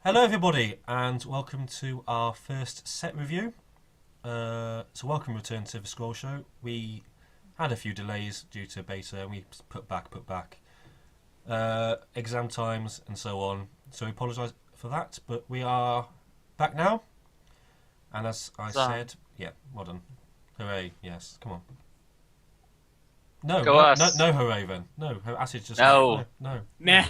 Hello everybody and welcome to our first set review. So welcome return to the Scroll Show. We had a few delays due to beta and we put back. Exam times and so on. So we apologise for that, but we are back now. And as I said, yeah, well done. Hooray, yes, come on. No, Go no, us. no, hooray then. No, Acid's just... No. No. Nah.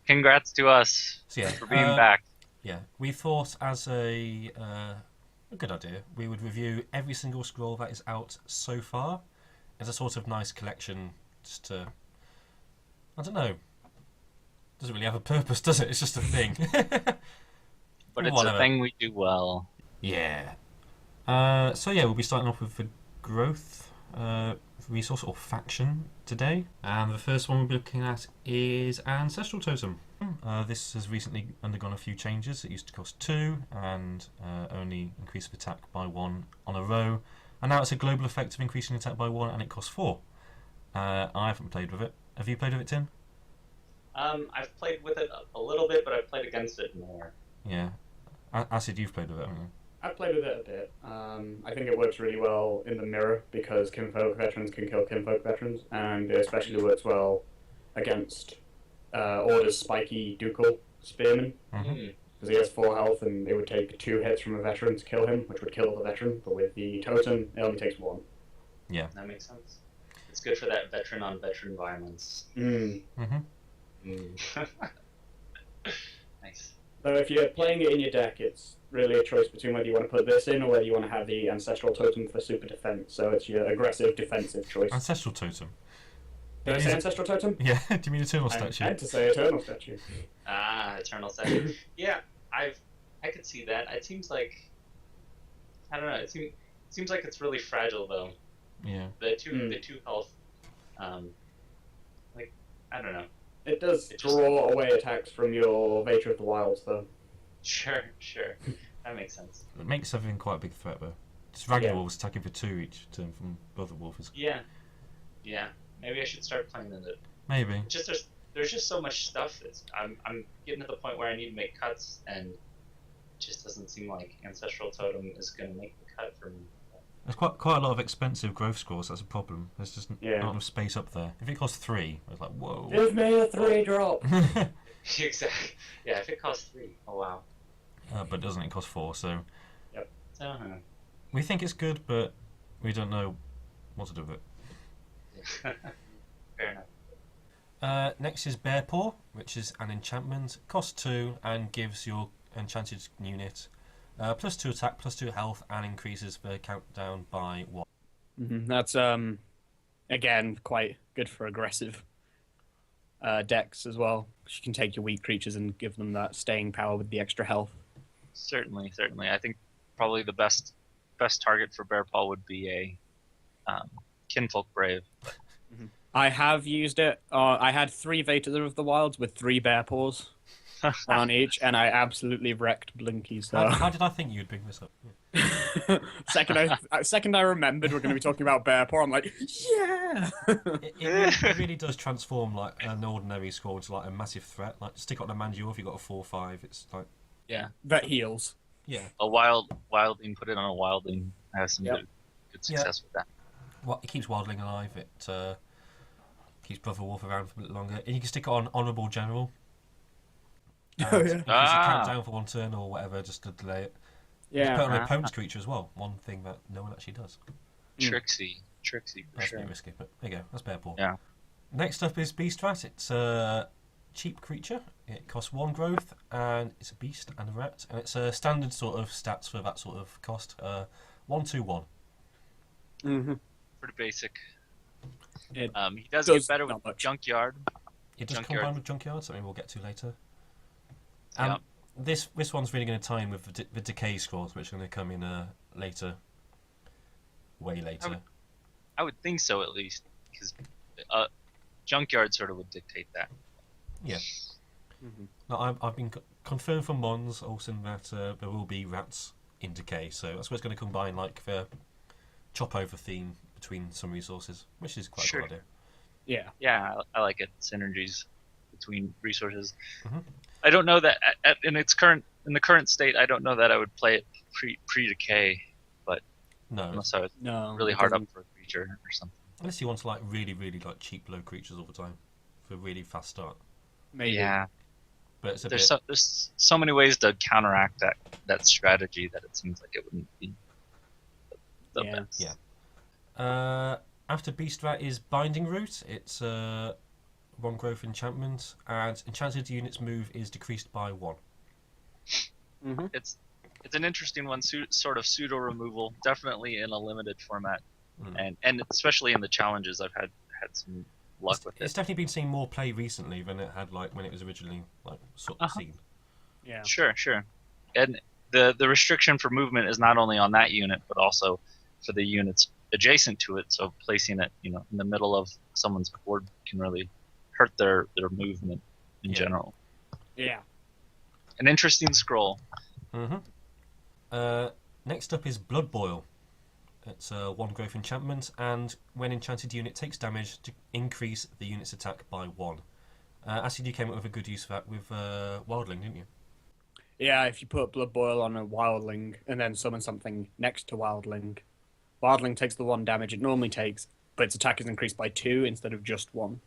Congrats to us So yeah, for being back. Yeah, we thought as a good idea, we would review every single scroll that is out so far as a sort of nice collection. Just to, I don't know, doesn't really have a purpose, does it? It's just a thing. But it's Whatever. a thing we do well. Yeah. So yeah, we'll be starting off with the growth resource or faction today, and the first one we'll be looking at is Ancestral Totem. This has recently undergone a few changes. It used to cost 2 and only increase of attack by 1 on a row, and now it's a global effect of increasing attack by 1 and it costs 4. I haven't played with it. Have you played with it, Tim? I've played with it a little bit, but I've played against it more. Yeah. Acid, you've played with it, haven't you? I've played with it a bit. I think it works really well in the mirror because Kinfolk Veterans can kill Kinfolk Veterans, and it especially works well against Order's spiky Ducal Spearman, Mm-hmm. because he has 4 health and it would take 2 hits from a veteran to kill him, which would kill the veteran, but with the Totem, it only takes 1. Yeah. That makes sense. It's good for that veteran-on-veteran violence. Mm-hmm. Nice. So if you're playing it in your deck, it's really a choice between whether you want to put this in or whether you want to have the Ancestral Totem for super defense. So it's your aggressive defensive choice. Ancestral Totem. Did I say Ancestral Totem? Yeah. Do you mean Eternal I Statue? meant to say Eternal Statue. Eternal Statue. Yeah, I could see that. It seems like, I don't know. It seems like it's really fragile though. Yeah. The two health, like I don't know. It does draw away attacks from your Vator of the Wilds, though. Sure. That makes sense. It makes everything quite a big threat, though. Just Ragged Wolves attacking for 2 each turn from Brother Wolfers. Yeah. Maybe I should start playing with it. Maybe. Just there's just so much stuff. I'm getting to the point where I need to make cuts, and it just doesn't seem like Ancestral Totem is going to make the cut for me. There's quite a lot of expensive growth scores. That's a problem. There's just not enough space up there. If it costs 3, it's like whoa. Give me a 3-drop! Exactly. Yeah, if it costs 3, oh wow. But doesn't it cost 4? So Yep. Uh-huh. we think it's good, but we don't know what to do with it. Fair enough. Next is Bearpaw, which is an enchantment. Costs 2 and gives your enchanted unit +2 attack, +2 health, and increases the countdown by 1. That's again quite good for aggressive decks as well. You can take your weak creatures and give them that staying power with the extra health. Certainly. I think probably the best target for Bearpaw would be a Kinfolk Brave. I have used it. I had 3 Vator of the Wilds with 3 Bearpaws. One on each, and I absolutely wrecked Blinky. So How did I think you'd bring this up? second I remembered we're going to be talking about Bearpaw, I'm like, yeah. It really does transform like an ordinary squad to like a massive threat. Like stick it on a Mangy Wolf, you've got a 4/5. It's like That heals. yeah. A wildling, put it on a wildling. Has some good success with that. Well, it keeps Wildling alive. It keeps Brother Wolf around for a bit longer, and you can stick it on Honourable General. Oh, yeah. It count down for 1 turn or whatever, just to delay it. Yeah. Put it on an opponent's creature as well. One thing that no one actually does. Trixie for That's sure. a bit risky, but there you go. That's Bearpaw. Yeah. Next up is Beast Rat. It's a cheap creature. It costs 1 growth, and it's a beast and a rat, and it's a standard sort of stats for that sort of cost. 1/2/1. Pretty basic. It He does does get better not with much. Junkyard. It does Junkyard. combine with Junkyard, something we'll get to later. Yeah. This one's really going to tie in with the decay scrolls, which are going to come in later. Way later. I would think so, at least, because Junkyard sort of would dictate that. Yeah. Now, I've been confirmed from Mons, Olsen, that there will be rats in decay, so that's where it's going to combine like the chop over theme between some resources, which is quite a good idea. Yeah. Yeah, I like it. Synergies between resources. I don't know that in the current state. I don't know that I would play it pre-decay, but No, unless I was No, really it hard up doesn't. for a creature or something. unless you want to like really like cheap low creatures all the time for a really fast start. Maybe. Yeah, But it's a there's bit. so many ways to counteract that strategy that it seems like it wouldn't be the Yeah. best. Yeah. After Beast Rat is Binding Root. It's 1 growth enchantment, and enchanted units' move is decreased by 1. Mm-hmm. It's an interesting one, sort of pseudo removal, definitely in a limited format, and especially in the challenges. I've had some luck with It's it. definitely been seeing more play recently than it had like when it was originally like sort of seen. Yeah. Sure. And the restriction for movement is not only on that unit, but also for the units adjacent to it. So placing it, in the middle of someone's board can really hurt their movement in general. Yeah. An interesting scroll. Next up is Blood Boil. It's 1 growth enchantment, and when enchanted unit takes damage, to increase the unit's attack by 1. Acid, you came up with a good use of that with Wildling, didn't you? Yeah, if you put Blood Boil on a Wildling and then summon something next to Wildling, Wildling takes the 1 damage it normally takes, but its attack is increased by 2 instead of just 1.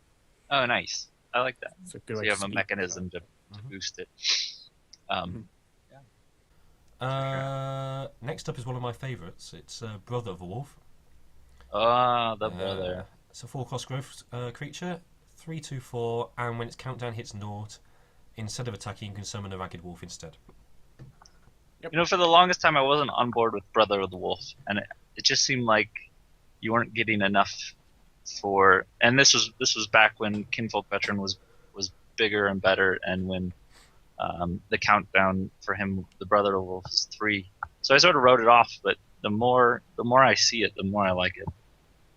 Oh, nice. I like that. It's a good So way you to have a speed mechanism to boost it. Next up is one of my favourites. It's Brother of the Wolf. Oh, the brother. It's a 4-cost growth creature, 3/4, and when its countdown hits 0, instead of attacking, you can summon a Ragged Wolf instead. For the longest time, I wasn't on board with Brother of the Wolf, and it just seemed like you weren't getting enough for. And this was back when Kinfolk Veteran was bigger and better, and when the countdown for him, the Brother of the Wolf, is 3. So I sort of wrote it off, but the more I see it, the more I like it.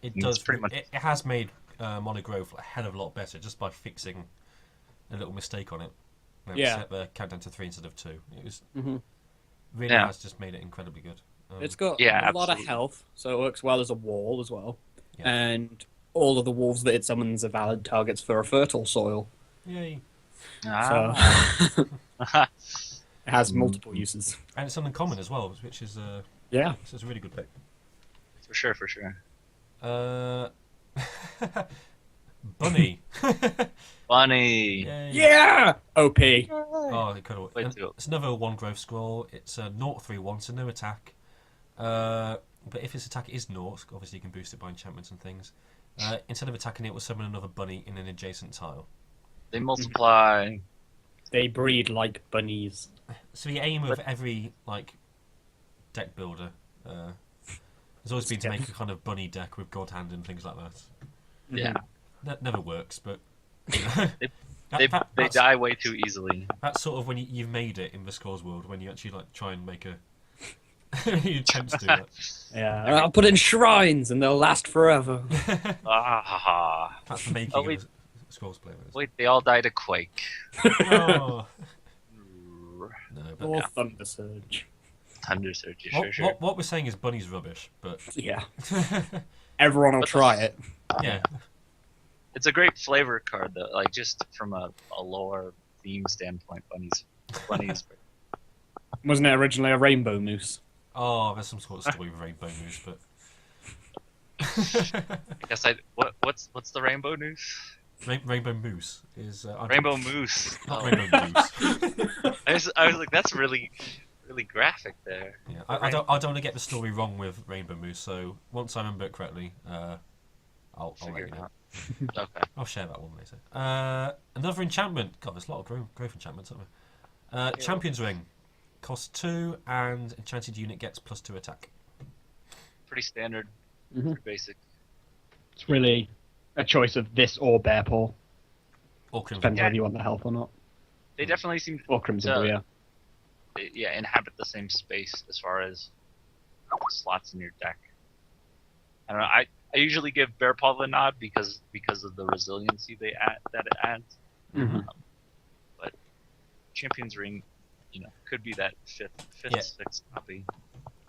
It It's does. pretty much- It has made mono growth a hell of a lot better just by fixing a little mistake on it. Yeah. Set the countdown to 3 instead of 2. It was Mhm. really Yeah. has just made it incredibly good. It's got Yeah, a lot of absolutely. health, so it works well as a wall as well. Yeah. And all of the wolves that it summons are valid targets for a fertile soil. Yay! Ah. So it has multiple uses. And it's uncommon as well, which is Yeah. it's a really good pick. For sure. Bunny. Funny. Yay. Yeah! OP. Oh, incredible. Way And to go. it's another 1 growth scroll. It's a 0/3/1, so no attack. But if its attack is 0, obviously you can boost it by enchantments and things. Instead of attacking it, will summon another bunny in an adjacent tile. They multiply. They breed like bunnies. So the aim of every deck builder has always been to make a kind of bunny deck with God Hand and things like that. Yeah. That never works, but They that's, die way too easily. That's sort of when you've made it in the Scrolls world, when you actually try and make a you attempt to do that. Yeah. I'll put in shrines and they'll last forever. Ah. That's the making Oh, wait. of a Scrolls player. Wait, they all died of Quake. Oh. No, but Or Thunder Surge. Thunder Surge, what, sure. what we're saying is bunny's rubbish, but Yeah. Everyone will try it. yeah, It's a great flavor card, though. Like, just from a lore theme standpoint, bunnies. Wasn't it originally a rainbow moose? oh, there's some sort of story with Rainbow Moose, but I guess what's the rainbow news? Rainbow Moose is Rainbow Moose. not Oh. Rainbow Moose. I was like, that's really graphic there. Yeah, I don't want to get the story wrong with Rainbow Moose, so once I remember it correctly, I'll let Figure you it know. out. Okay. I'll share that one later. Another enchantment. God, there's a lot of growth enchantments, aren't there? Champion's Ring. Costs 2, and enchanted unit gets +2 attack. Pretty standard. Mhm. Pretty basic. It's really a choice of this or Bearpaw. Or Crimson. Depends Yeah. whether you want the health or not. They definitely seem Or Crimson, Yeah. yeah. inhabit the same space as far as slots in your deck. I don't know. I usually give Bearpaw the nod because of the resiliency that it adds. Mhm. But Champion's Ring, could be that fifth, Yeah. sixth copy.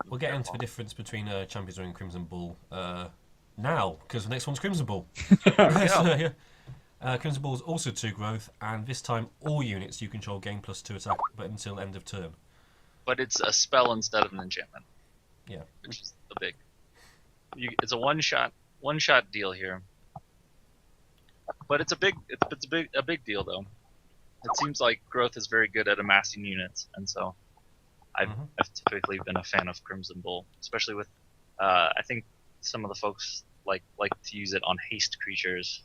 We'll get into the difference between Champion's Ring and Crimson Bull now, because the next one's Crimson Bull. So, yeah. Crimson is also 2 growth, and this time all units you control gain +2 attack, but until end of turn. But it's a spell instead of an enchantment. Yeah. Which is the big. It's a one shot deal here. But it's a big deal though. It seems like growth is very good at amassing units, and so I've typically been a fan of Crimson Bull, especially with I think some of the folks like to use it on haste creatures,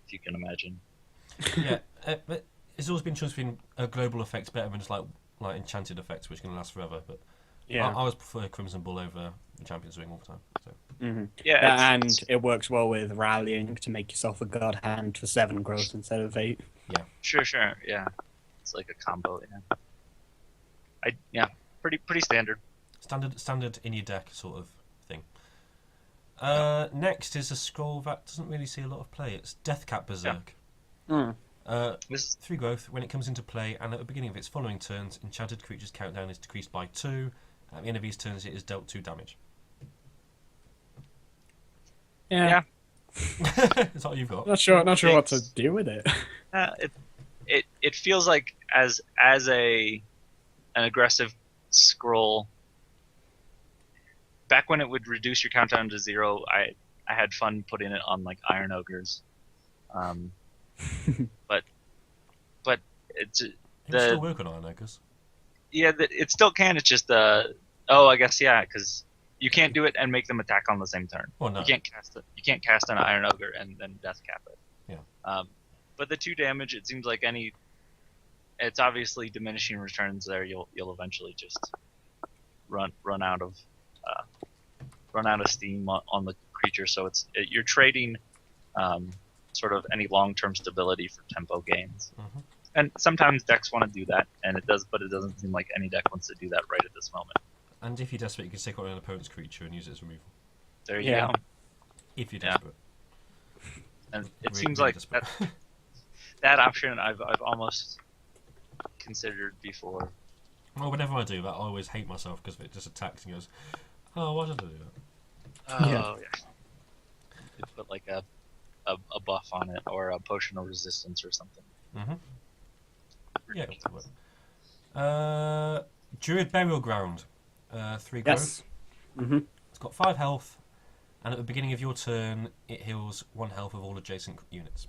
if you can imagine. Yeah, but it's always been chosen a global effect better than just like enchanted effects, which can last forever. But Yeah. I always prefer Crimson Bull over the Champion's Ring all the time. So. Yeah, and it works well with rallying to make yourself a god hand for 7 growth instead of 8. Sure, yeah. It's like a combo, pretty standard. Standard in your deck sort of thing. Next is a scroll that doesn't really see a lot of play. It's Deathcap Berserk. This 3 growth. When it comes into play and at the beginning of its following turns, enchanted creatures countdown is decreased by 2. At the end of these turns, it is dealt 2 damage. Yeah. That's all you've got. Not sure what to do with it. It feels like as an aggressive scroll. Back when it would reduce your countdown to 0, I had fun putting it on like Iron Ogres. But it's You can still work on Iron Ogres. Yeah, it still can. It's just I guess because you can't do it and make them attack on the same turn. Well, no. You can't cast it. You can't cast an Iron Ogre and then Deathcap it. Yeah. But the 2 damage, it seems like it's obviously diminishing returns there. You'll eventually just run out of steam on the creature. So you're trading sort of any long-term stability for tempo gains. And sometimes decks want to do that, and it does, but it doesn't seem like any deck wants to do that right at this moment. And if you're desperate, you can take on an opponent's creature and use it as removal. There you go. If you're desperate. And it seems like that option I've almost considered before. Well, whenever I do that, I always hate myself because it just attacks and goes, "Oh, why did I do that?" Oh yeah. You put like a buff on it or a potion of resistance or something. Yeah. Druid Burial Ground. 3 growth. Yes. It's got 5 health, and at the beginning of your turn, it heals 1 health of all adjacent units.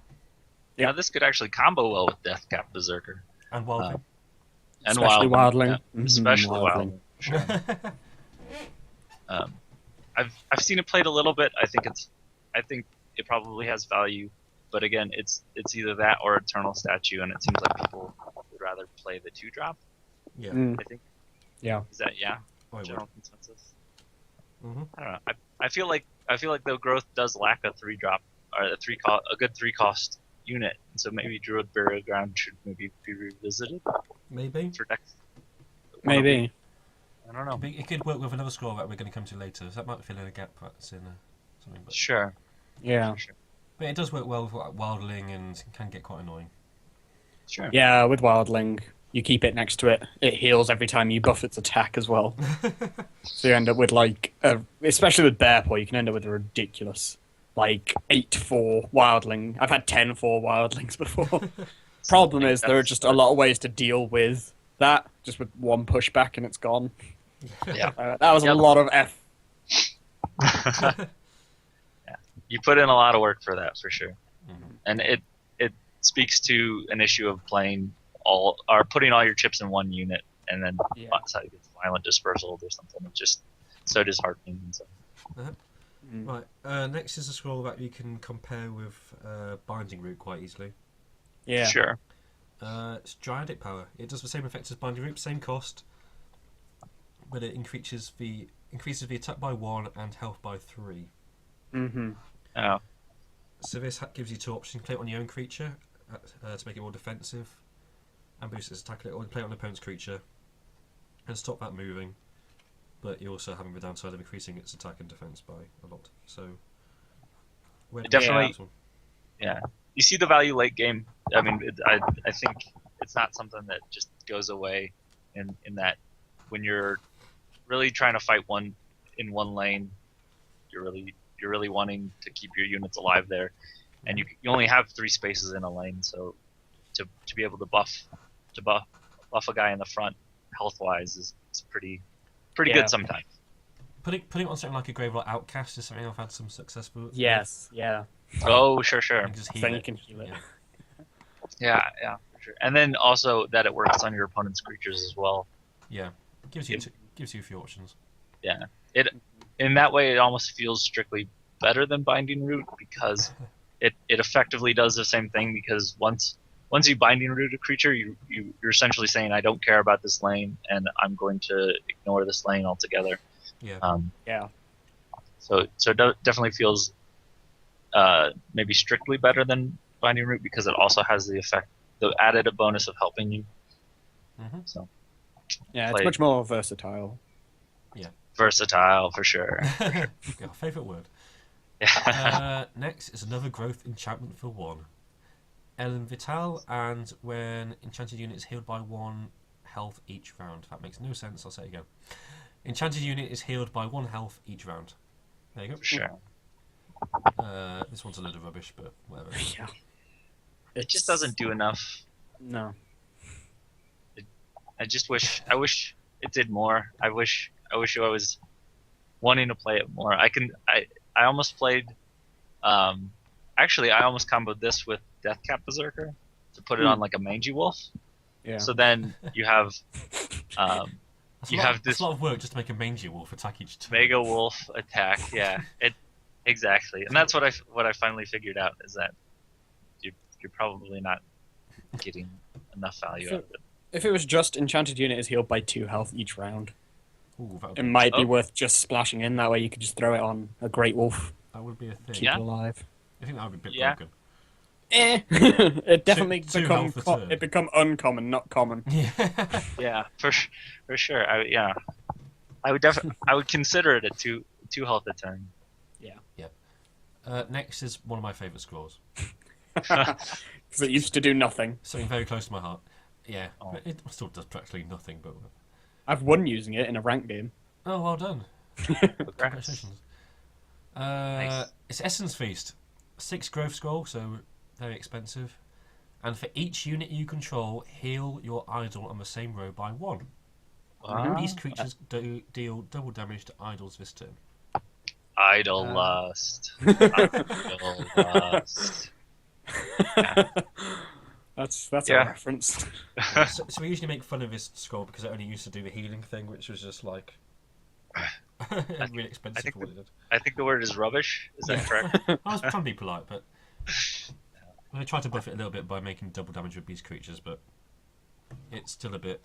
Yeah, this could actually combo well with Deathcap Berserker. And Wildling. And Especially Wildling. Yeah, especially Wildling. Sure. I've seen it played a little bit. I think it probably has value, but again, it's either that or Eternal Statue, and it seems like people would rather play the 2-drop. Yeah. I think. Yeah. Is that general consensus? I don't know. I feel like the growth does lack a 3-drop or a good 3-cost unit, so maybe Druid Burial Ground should maybe be revisited. Maybe. For decks. Maybe. I don't know. It could work with another scroll that we're going to come to later. So that might fill in a gap that's in something. But, Sure. Yeah. Sure. but it does work well with like Wildling and can get quite annoying. Sure. Yeah, with Wildling, you keep it next to it. It heals every time you buff its attack as well. So you end up with especially with Bearpaw, you can end up with a ridiculous 8-4 Wildling. I've had 10-4 Wildlings before. Problem is there are just a lot of ways to deal with that. Just with 1 pushback and it's gone. Yeah. That was a lot of F. Yeah. You put in a lot of work for that, for sure. And it speaks to an issue of putting all your chips in 1 unit and then that's how you get violent dispersal or something. It's just so disheartening. And so. Right. Next is a scroll that you can compare with Binding Root quite easily. Yeah. Sure. It's Druid Power. It does the same effect as Binding Root, same cost, but it increases the attack by 1 and health by 3. Oh. So this gives you 2 options: play it on your own creature to make it more defensive, and boost its attack a little, or play it on an opponent's creature and stop that moving. But you're also having the downside of increasing its attack and defense by a lot. So, definitely, yeah. You see the value late game. I mean, I think it's not something that just goes away in that when you're really trying to fight in one lane, you're really wanting to keep your units alive there. and you only have 3 spaces in a lane, so to be able to buff a guy in the front health wise is pretty good sometimes. Putting on something like a Gravelord Outcast is something I've had some success with. Yes, yeah. Oh, sure. Just heal Then it. you can heal it. Yeah. Yeah, for sure. And then also that it works on your opponent's creatures as well. Yeah, it gives you a few options. Yeah, in that way it almost feels strictly better than Binding Root because it effectively does the same thing. Because once you Binding Root a creature, you're essentially saying I don't care about this lane and I'm going to ignore this lane altogether. Yeah. Yeah. So it definitely feels maybe strictly better than Binding Root because it also has the added bonus of helping you. Mm-hmm. So Yeah, it's much more versatile. Yeah. Versatile for sure. Our favourite word. Yeah. Next is another growth enchantment for 1. Ellen Vital, and when enchanted unit is healed by 1 health each round. That makes no sense, I'll say it again. Enchanted unit is healed by 1 health each round. There you go. For sure. This one's a load of rubbish, but whatever. Yeah. It just doesn't do enough. No. I wish it did more. I wish I was wanting to play it more. I almost played actually I almost comboed this with Deathcap Berserker to put it on like a Mangy Wolf. Yeah. So then you have It's a lot of work just to make a Mangy Wolf attack each turn. Mega Wolf attack. Yeah. Exactly. And that's what I finally figured out is that you're probably not getting enough value out of it. If it was just enchanted unit is healed by 2 health each round, Ooh, it might be worth just splashing in. That way you could just throw it on a Great Wolf, that would be a thing. keep it alive. I think that would be a bit Yeah. broken. It definitely Two health a turn. it become uncommon, not common. Yeah. Yeah, for sure. I would consider it a two health a turn. Next is one of my favourite scrolls. Because it used to do nothing. Something very close to my heart. Yeah, Oh. but it still does practically nothing. But I've won using it in a rank game. oh, well done! Congrats. Congratulations. Nice. It's Essence Feast, 6 growth scroll, so very expensive. And for each unit you control, heal your idol on the same row by 1. Wow. These creatures deal double damage to idols this turn. Idle lust. Idle lust. That's Yeah. a reference. So we usually make fun of this scroll because it only used to do the healing thing, which was just like really expensive think for what it did. I think the word is rubbish. Is that correct? I was trying to be polite, but I tried to buff it a little bit by making double damage with beast creatures, but it's still a bit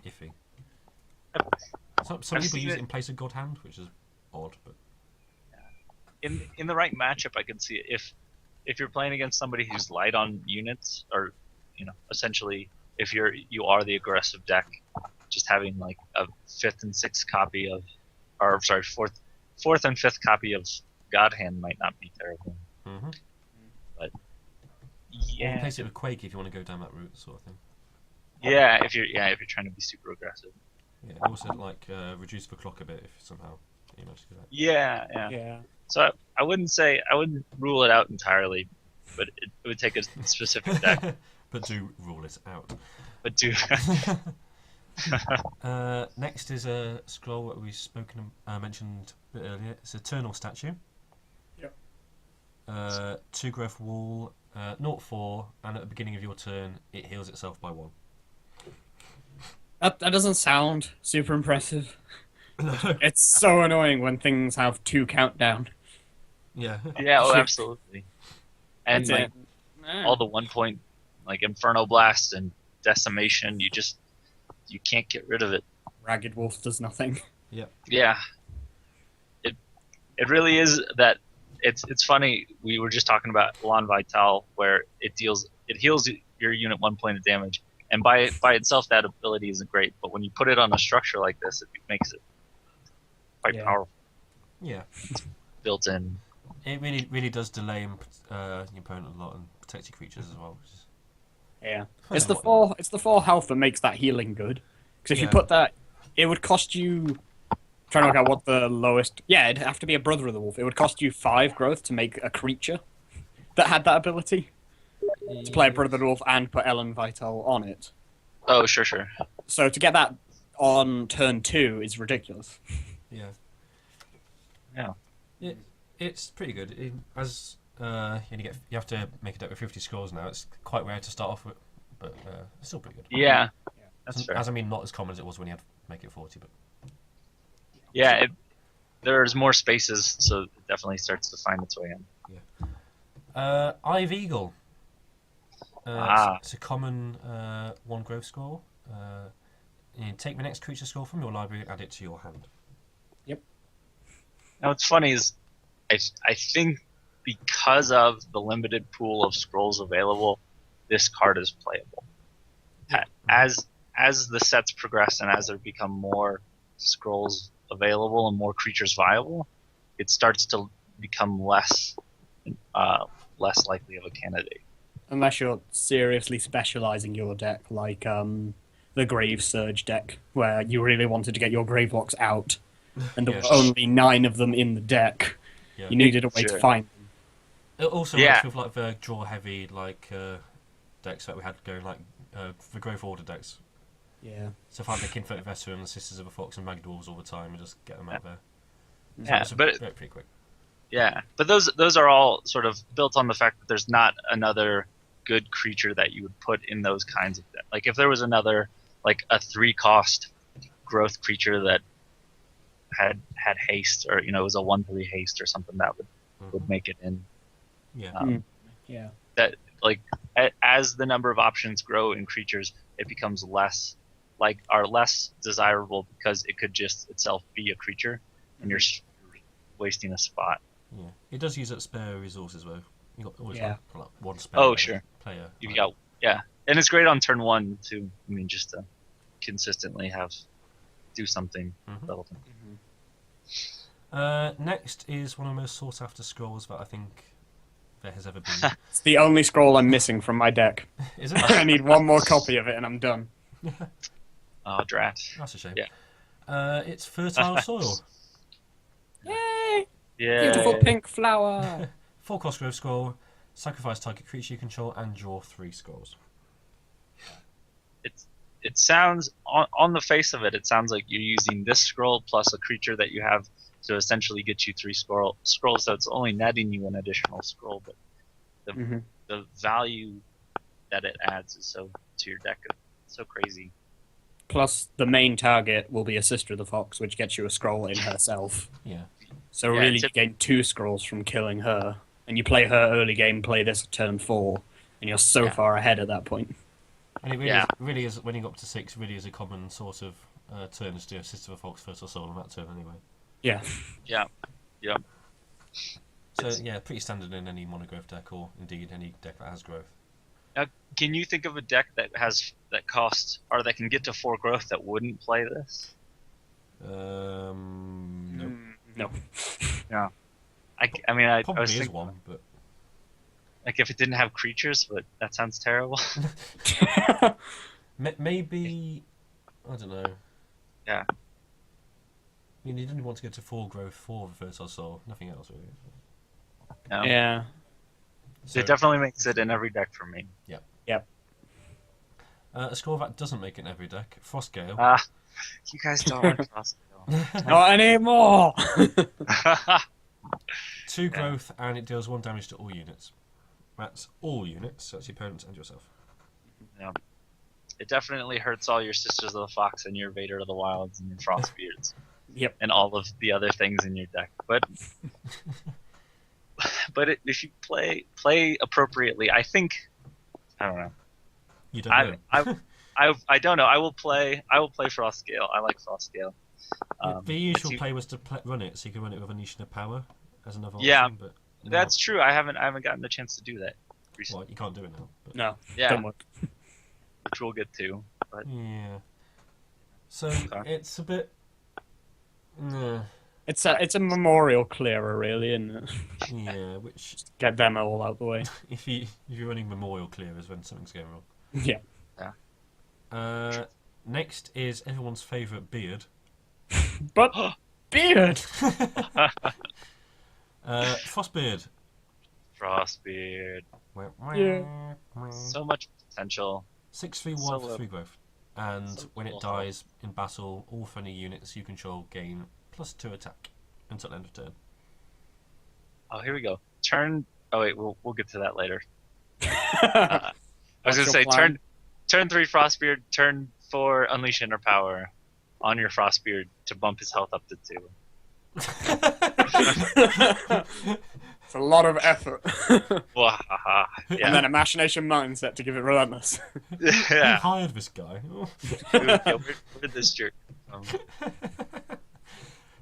iffy. Some I've people seen use it- it in place of God Hand, which is odd, but In the right matchup, I can see it. If you're playing against somebody who's light on units, or essentially if you are the aggressive deck, just having like a 5th and 6th copy of, or sorry, 4th and 5th copy of God Hand might not be terrible. But you can yeah, place it with Quake if you want to go down that route, sort of thing. if you're trying to be super aggressive. Yeah, also like reduce the clock a bit if somehow you manage to do that. Yeah. Yeah. So I wouldn't rule it out entirely, but it would take a specific deck. But do rule it out. But do Next is a scroll that we've mentioned a bit earlier. It's Eternal Statue. Yep. 2 growth wall, 0/4, and at the beginning of your turn, it heals itself by 1. That doesn't sound super impressive. It's so annoying when things have 2 countdown. Yeah. yeah, oh, absolutely. And That's like it. all the 1 point, like Inferno Blast and Decimation, you can't get rid of it. Ragged Wolf does nothing. Yeah. It really is that. It's funny. We were just talking about Lan Vital, where it heals your unit 1 point of damage, and by itself that ability isn't great. But when you put it on a structure like this, it makes it quite Yeah. powerful, Yeah. built in. It really does delay your opponent a lot and protect your creatures as well. Which is, Yeah. I It's don't the know 4 it's the 4 health that makes that healing good. Because if you Yeah. put that, it would cost you. Trying to work out what the lowest. Yeah, it'd have to be a Brother of the Wolf. It would cost you 5 growth to make a creature. that had that ability to play Brother of the Wolf and put Ellen Vital on it. Oh, sure. So to get that on turn 2 is ridiculous. Yeah. Yeah. It's pretty good. You have to make a deck with 50 scrolls now. It's quite rare to start off with, but it's still pretty good. Yeah. That's fair. As I mean, not as common as it was when you had to make it 40, but Yeah, there's more spaces, so it definitely starts to find its way in. Ive Eagle. It's a common 1 growth scroll. You take the next creature scroll from your library and add it to your hand. Yep. Now, what's funny is I think because of the limited pool of scrolls available, this card is playable. As the sets progress and as there become more scrolls available and more creatures viable, it starts to become less likely of a candidate. Unless you're seriously specialising your deck, like the Grave Surge deck, where you really wanted to get your Gravelocks out, and there were only 9 of them in the deck. Yeah. You needed a way to find them. It also works with like the draw heavy decks that we had going, like the growth order decks. Yeah. So if I had the Kinfolk Veteran, the Sisters of a Fox, and Mangy Wolves all the time, and just get them out there. So pretty quick. Yeah, but those are all sort of built on the fact that there's not another good creature that you would put in those kinds of decks. Like if there was another, like a 3-cost growth creature that had haste, or it was a 1/3 haste or something that would make it in. Yeah. That like as the number of options grow in creatures, it becomes less desirable because it could just itself be a creature, and you're wasting a spot. Yeah, it does use up spare resources though. You got always like 1 spare. Player. You've got and it's great on turn 1 too. I mean, just to consistently do something relevant. Next is one of the most sought after scrolls that I think there has ever been. It's the only scroll I'm missing from my deck. Is it? I need 1 more copy of it and I'm done. Oh, drat. That's a shame. Yeah. It's Fertile Soil. Yay! Yeah. Beautiful pink flower. 4-cost growth scroll, sacrifice target creature you control, and draw 3 scrolls. It sounds on the face of it. It sounds like you're using this scroll plus a creature that you have to essentially get you 3 scrolls. So it's only netting you an additional scroll, but the value that it adds is to your deck. It's so crazy. Plus, the main target will be a Sister of the Fox, which gets you a scroll in herself. Yeah. So really, you gain 2 scrolls from killing her, and you play her early game, play this at turn 4, and you're so far ahead at that point. And it really is, when you go up to 6, really is a common sort of turn to do a Sister of a Fox, Fertile Soul on that turn anyway. Yeah. Yeah. So pretty standard in any monogrowth deck, or indeed any deck that has growth. Now, can you think of a deck that costs, or that can get to 4 growth that wouldn't play this? No. No. Yeah. I mean, I Probably was is thinking, one, but like if it didn't have creatures, but that sounds terrible. maybe, I don't know. Yeah. I mean, you didn't want to go to 4 growth for the Fertile Soul, nothing else really. No. Yeah. So, It definitely makes it in every deck for me. Yep. A scroll that doesn't make it in every deck, Frostgale. You guys don't want Frostgale. Not anymore! 2 growth, and it deals 1 damage to all units. That's all units, so it's your opponents and yourself. Yeah. It definitely hurts all your Sisters of the Fox and your Vader of the Wilds and your Frostbeards. Yep. And all of the other things in your deck. But if you play appropriately, I think, I don't know. You don't know. I don't know. I will play Frostgale. I like Frostgale. The usual play was to run it, so you can run it with Ensinar Power as another Yeah, option. But that's true. I haven't gotten the chance to do that recently. Well, you can't do it now. But No. Yeah. Don't work. Which we'll get to. But yeah. So it's a bit. It's a memorial clearer, really, isn't it? Yeah, which Get them all out the way. if you're running memorial clearers when something's going wrong. Yeah. Next is everyone's favourite beard. But beard. Frostbeard. Frostbeard. Yeah. So much potential. 6/3 So 1 for 3 growth. And so when it cool. dies in battle, all friendly units you control gain +2 attack until end of turn. Oh, here we go. Turn. Oh wait, we'll get to that later. What's I was gonna your say plan? turn 3 Frostbeard, turn 4 Unleash Inner Power on your Frostbeard to bump his health up to 2. It's a lot of effort. Wahaha. And Yeah. then a machination mindset to give it relentless. Who Yeah. hired this guy? Where'd this jerk come from?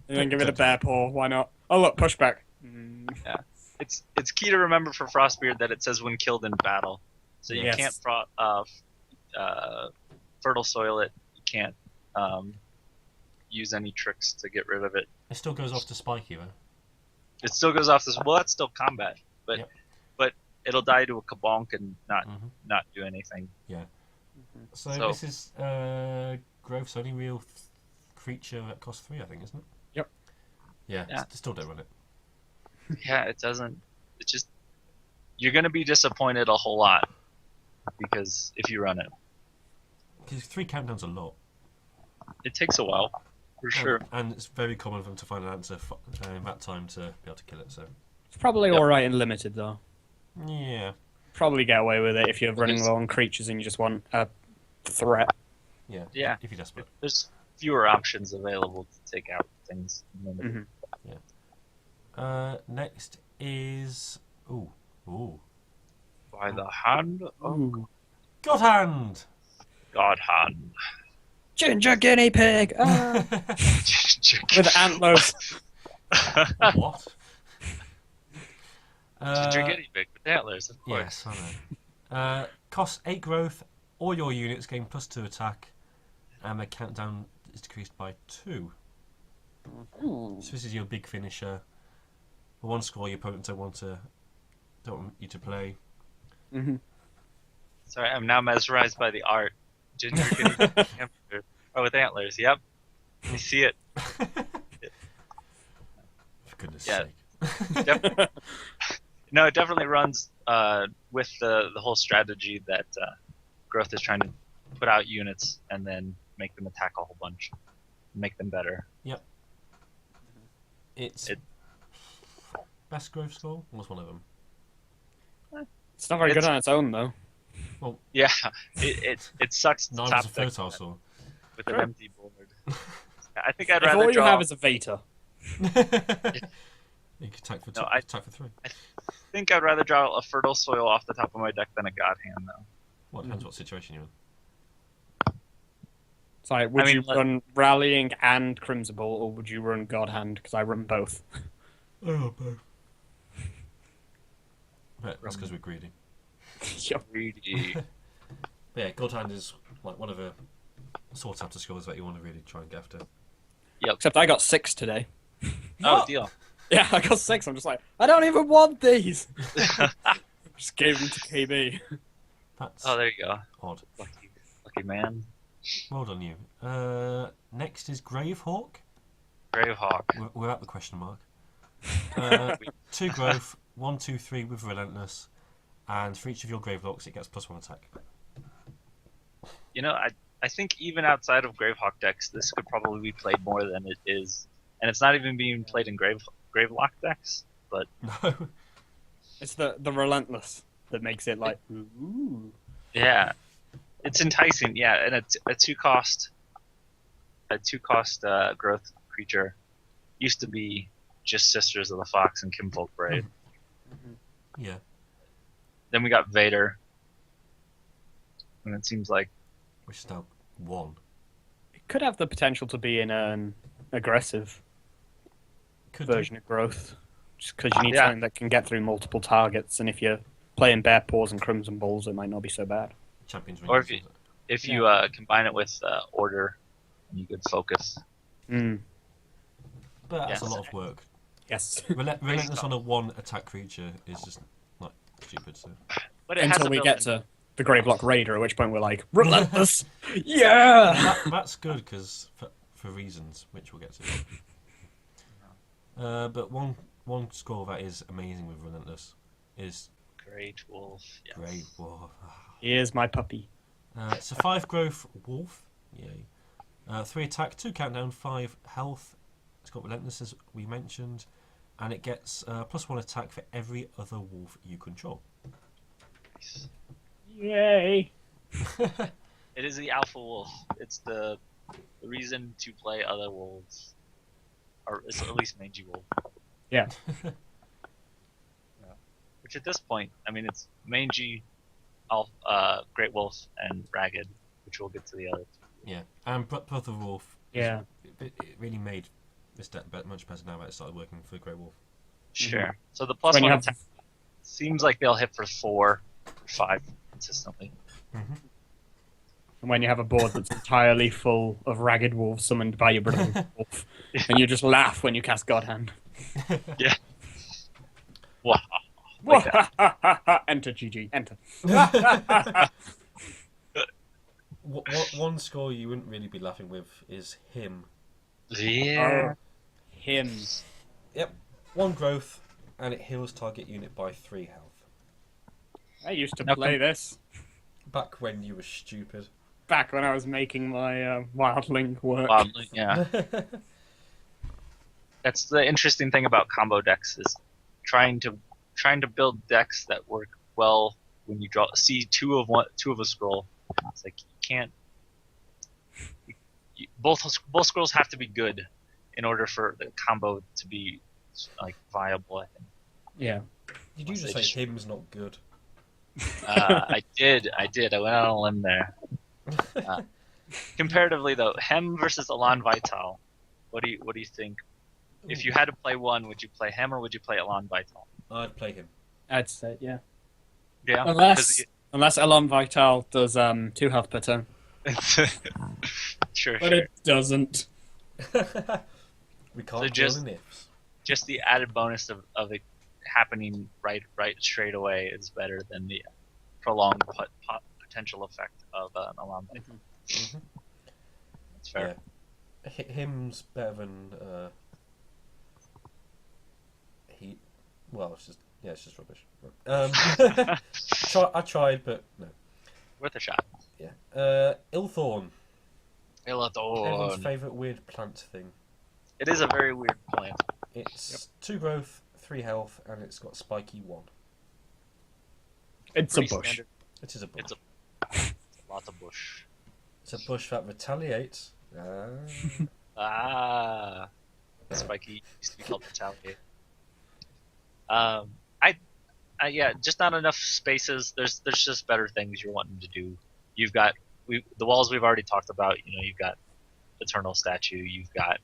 And then give it a Bearpaw. Why not? Oh look, pushback. It's key to remember for Frostbeard that it says when killed in battle, so you Yes. can't fertile soil it. You can't use any tricks to get rid of it. It still goes off to Spiky though. It still goes off this. Well, that's still combat, but Yep. but it'll die to a Kabonk and Mhm. not do anything. So, So- this is Growth's only real creature at cost 3, I think, isn't it? Yep. Yeah, Yeah. still don't run it. Yeah, it doesn't. It just you're gonna be disappointed a whole lot because if you run it, Because 3 countdowns a lot. it takes a while for sure. And it's very common for them to find an answer in that time to be able to kill it, so... It's probably Yep. alright in limited though. Yeah. Probably get away with it if you're running Yes. low on creatures and you just want a threat. Yeah. Yeah. If you're desperate. There's fewer options available to take out things. Mhm. Next is... Ooh. By the hand of God Hand! God hand. Ginger guinea pig! Ah. With antlers. What? Ginger guinea pig with antlers, of course. Yes, I know. Costs 8 growth, all your units gain +2 attack, and the countdown is decreased by 2. So this is your big finisher. For 1 score, your opponent don't want you to play. Mhm. Sorry, I'm now mesmerized by the art. Ginger guinea pig hamster. Oh, with antlers. Yep. You see it. For goodness Yeah. sake. No, it definitely runs with the whole strategy that Growth is trying to put out units and then make them attack a whole bunch, make them better. It's It- best growth score? What's one of them? It's not very good It's- on its own though. Yeah, it sucks to Neither's top a deck fertile score. with an Sure. empty board. I think I'd If all rather you draw. have is a Veta. You can attack for No, 2, I- attack for 3. I think I'd rather draw a fertile soil off the top of my deck than a God Hand, though. Well, depends what situation you're in. It's like, would I mean, you run Rallying and Crimsable, or would you run God Hand? Because I run both. Oh, both. But that's because we're greedy. Yep. Greedy. But yeah, God Hand is like one of the sought after scores that you want to really try and get after. Except I got 6 today. Oh, deal. Yeah, I got 6. I'm just like, I don't even want these. Just gave them to KB. That's Oh, there you go. odd. Lucky man. Well done, you. Next is Gravehawk. Gravehawk. Without the question mark. 2 growth, 1, 2, 3 with Relentless, and for each of your Gravelocks it gets +1 attack. You know, I think even outside of Gravehawk decks, this could probably be played more than it is. And it's not even being played in Gravelock decks, but No. It's the Relentless that makes it like, ooh. yeah. It's enticing, yeah, and a two cost growth creature used to be just Sisters of the Fox and Kinfolk Braid. Yeah. Then we got Vader. And it seems like Which is now 1. It could have the potential to be in an aggressive Could version of Growth. Just because you need Yeah. something that can get through multiple targets, and if you're playing Bearpaws and Crimson Bulls, it might not be so bad. Champions Or Ring. if you combine it with Order, and you could focus. Mm. But that's Yes. a lot of work. Yes. Relentless on a 1 attack creature is just like stupid. So But it has Until a we get built-in- to the Gravelock Raider, at which point we're like, Relentless! Yeah! that's good because for reasons which we'll get to. But one score that is amazing with Relentless is Great Wolf. Yes. Great Wolf. Here's my puppy. It's a 5 growth wolf. Yay. 3 attack, 2 countdown, 5 health. It's got relentless, as we mentioned, and it gets +1 attack for every other wolf you control. Yay! It is the alpha wolf. It's the reason to play other wolves, or it's at least Mangy Wolf. Yeah. Which at this point, I mean, it's Mangy, Great Wolf, and Ragged, which we'll get to the other two. Yeah, and Brother Wolf. Yeah. It really made this deck much better now that it started working for Grey Wolf. Sure. So the When you +1 have- attack seems like they'll hit for 4 or 5 consistently. Mm-hmm. And when you have a board that's entirely full of ragged wolves summoned by your brother wolf, and you just laugh when you cast God Hand. Yeah. Wow. Like that. Enter GG. Enter. One score you wouldn't really be laughing with is him. Yeah. Him. Yep, 1 growth, and it heals target unit by 3 health. I used to Now play this Back when you were stupid. back when I was making my wildling work. Yeah. That's the interesting thing about combo decks is trying to build decks that work well when you see two of a scroll. It's like you can't. Both scrolls have to be good in order for the combo to be like viable. I think. Yeah. Did you just say him's not good? I did. I went out on a limb there. Comparatively, though, Hem versus Elan Vital. What do you think? If you had to play one, would you play Hem or would you play Elan Vital? I'd play him. I'd say, yeah. Yeah. Unless Elan Vital does 2 health per turn. Sure. But it doesn't. We can't So deal in ifs. Just the added bonus of it happening right straight away is better than the prolonged potential effect of an Elan Vital. Mm-hmm. That's fair. Yeah. Him's better than he. Well, it's just rubbish. I tried, but no. Worth a shot. Yeah. Ilthorn. Everyone's Ilthorn. favourite weird plant thing. It is a very weird plant. It's 2 growth, 3 health, and it's got spiky 1. It's a Pretty bush. standard. It is a bush. It's a lot of bush. It's a bush that retaliates. Spiky used to be called Retaliate. Yeah, just not enough spaces. There's just better things you're wanting to do. You've got the walls we've already talked about. You've got Eternal Statue. You've got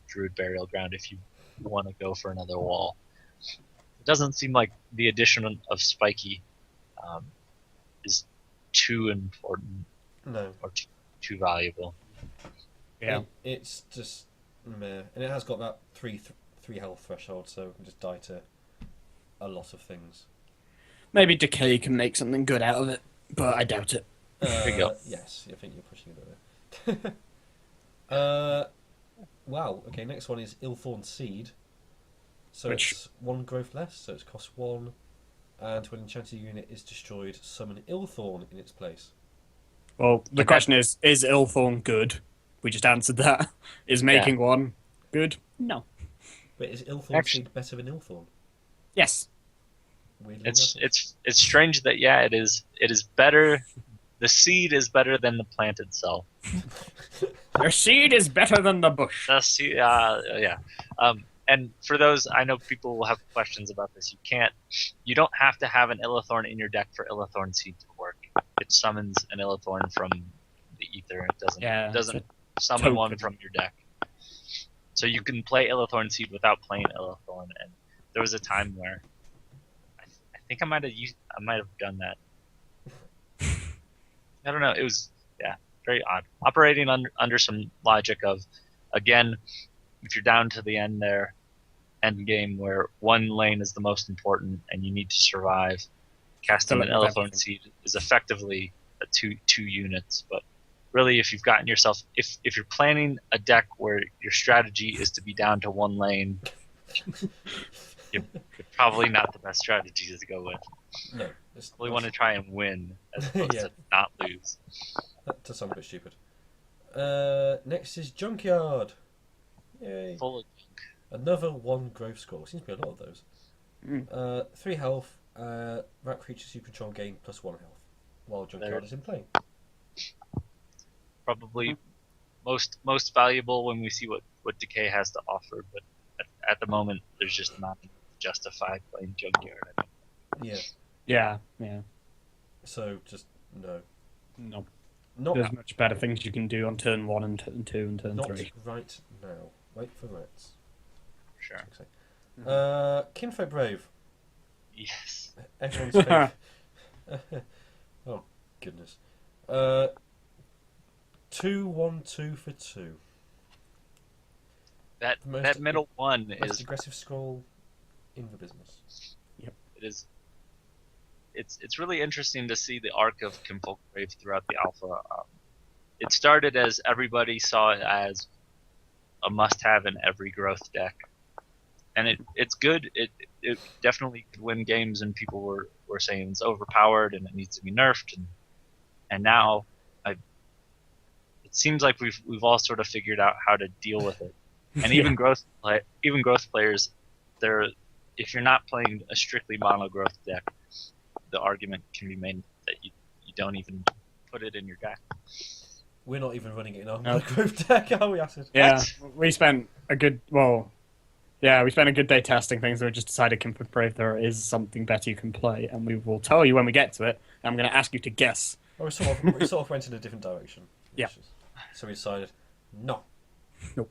Druid Burial Ground. If you want to go for another wall, it doesn't seem like the addition of Spiky is too important. No. Or too valuable. Yeah. It's just meh. And it has got that 3 health threshold, so it can just die to a lot of things. Maybe Decay can make something good out of it, but I doubt it. There you go. Yes, I think you're pushing it a bit. Wow, okay, next one is Ilthorn Seed. So it's 1 growth less, so it costs 1. And when an enchanted unit is destroyed, summon Ilthorn in its place. Well, the question is Ilthorn good? We just answered that. Is making one good? No. But is Ilthorn Seed better than Ilthorn? Yes. Weirdly It's enough. strange that it is better. The seed is better than the plant itself. The seed is better than the bush. The seed, yeah. And for those, I know people will have questions about this. You don't have to have an Illithorn in your deck for Illithorn Seed to work. It summons an Illithorn from the ether. It doesn't summon one from your deck. So you can play Illithorn Seed without playing Illithorn. And there was a time where I think I might have done that. I don't know. It was very odd. Operating under some logic of, again, if you're down to the end there, end game where one lane is the most important and you need to survive, casting an Illithorn Seed is effectively a two units. But really, if you've gotten yourself, if you're planning a deck where your strategy is to be down to 1 lane, Probably not the best strategy to go with. No, it's We want to try and win as opposed Yeah. to not lose. That does sound a bit stupid. Next is Junkyard. Yay. Full of Another 1 growth score. Seems to be a lot of those. Mm. 3 health. Rat creatures you control gain +1 health while Junkyard is in play. probably most valuable when we see what Decay has to offer, but at the moment there's just not enough to justify playing Junkyard. I don't Yeah. Yeah. So just no. No. Not There's much better things you can do on turn 1 and turn 2 and turn not 3. right now. Wait for rats. Sure. Kinfolk Brave. Yes. Everyone's favourite. Oh goodness. 2/1/2 for 2. That The most- that middle one Most is aggressive scroll in the business. it is. It's really interesting to see the arc of Kinfolk Brave throughout the alpha. It started as everybody saw it as a must-have in every growth deck, and it's good. It definitely could win games, and people were saying it's overpowered and it needs to be nerfed, and now it seems like we've all sort of figured out how to deal with it, and even growth players, if you're not playing a strictly mono growth deck, the argument can be made that you don't even put it in your deck. We're not even running it in our No. growth deck, are we, Acid? Yeah, we spent a good day testing things, and we just decided Kinfolk Brave there is something better you can play, and we will tell you when we get to it. I'm going to ask you to guess. Well, we sort of went in a different direction. Yeah. So we decided, no. Do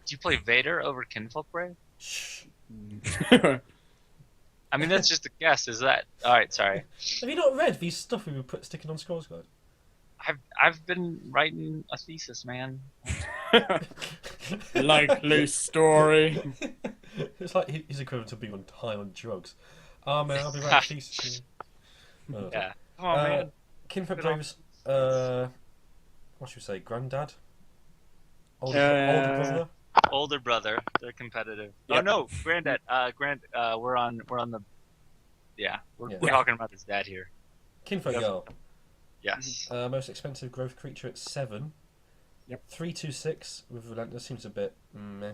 you play Vader over Kinfolk Brave? Shh. I mean, that's just a guess. Is that all right? Sorry, Have you not read these stuff we were sticking on Scrolls Guide? I've been writing a thesis, man. Likely story. It's like he's equivalent to being high on drugs. Oh man, I'll be right thesis. Oh, Yeah. Come on, man. Kinfolk Good on. Brave's, what should we say, granddad? Older brother? Older brother. They're competitive. Oh Yep. no, granddad. We're on the. Yeah, we're talking about his dad here. Kinfolk Yep. Girl. Yes. Most expensive growth creature at 7. Yep. 3/2/6 with Relentless seems a bit meh.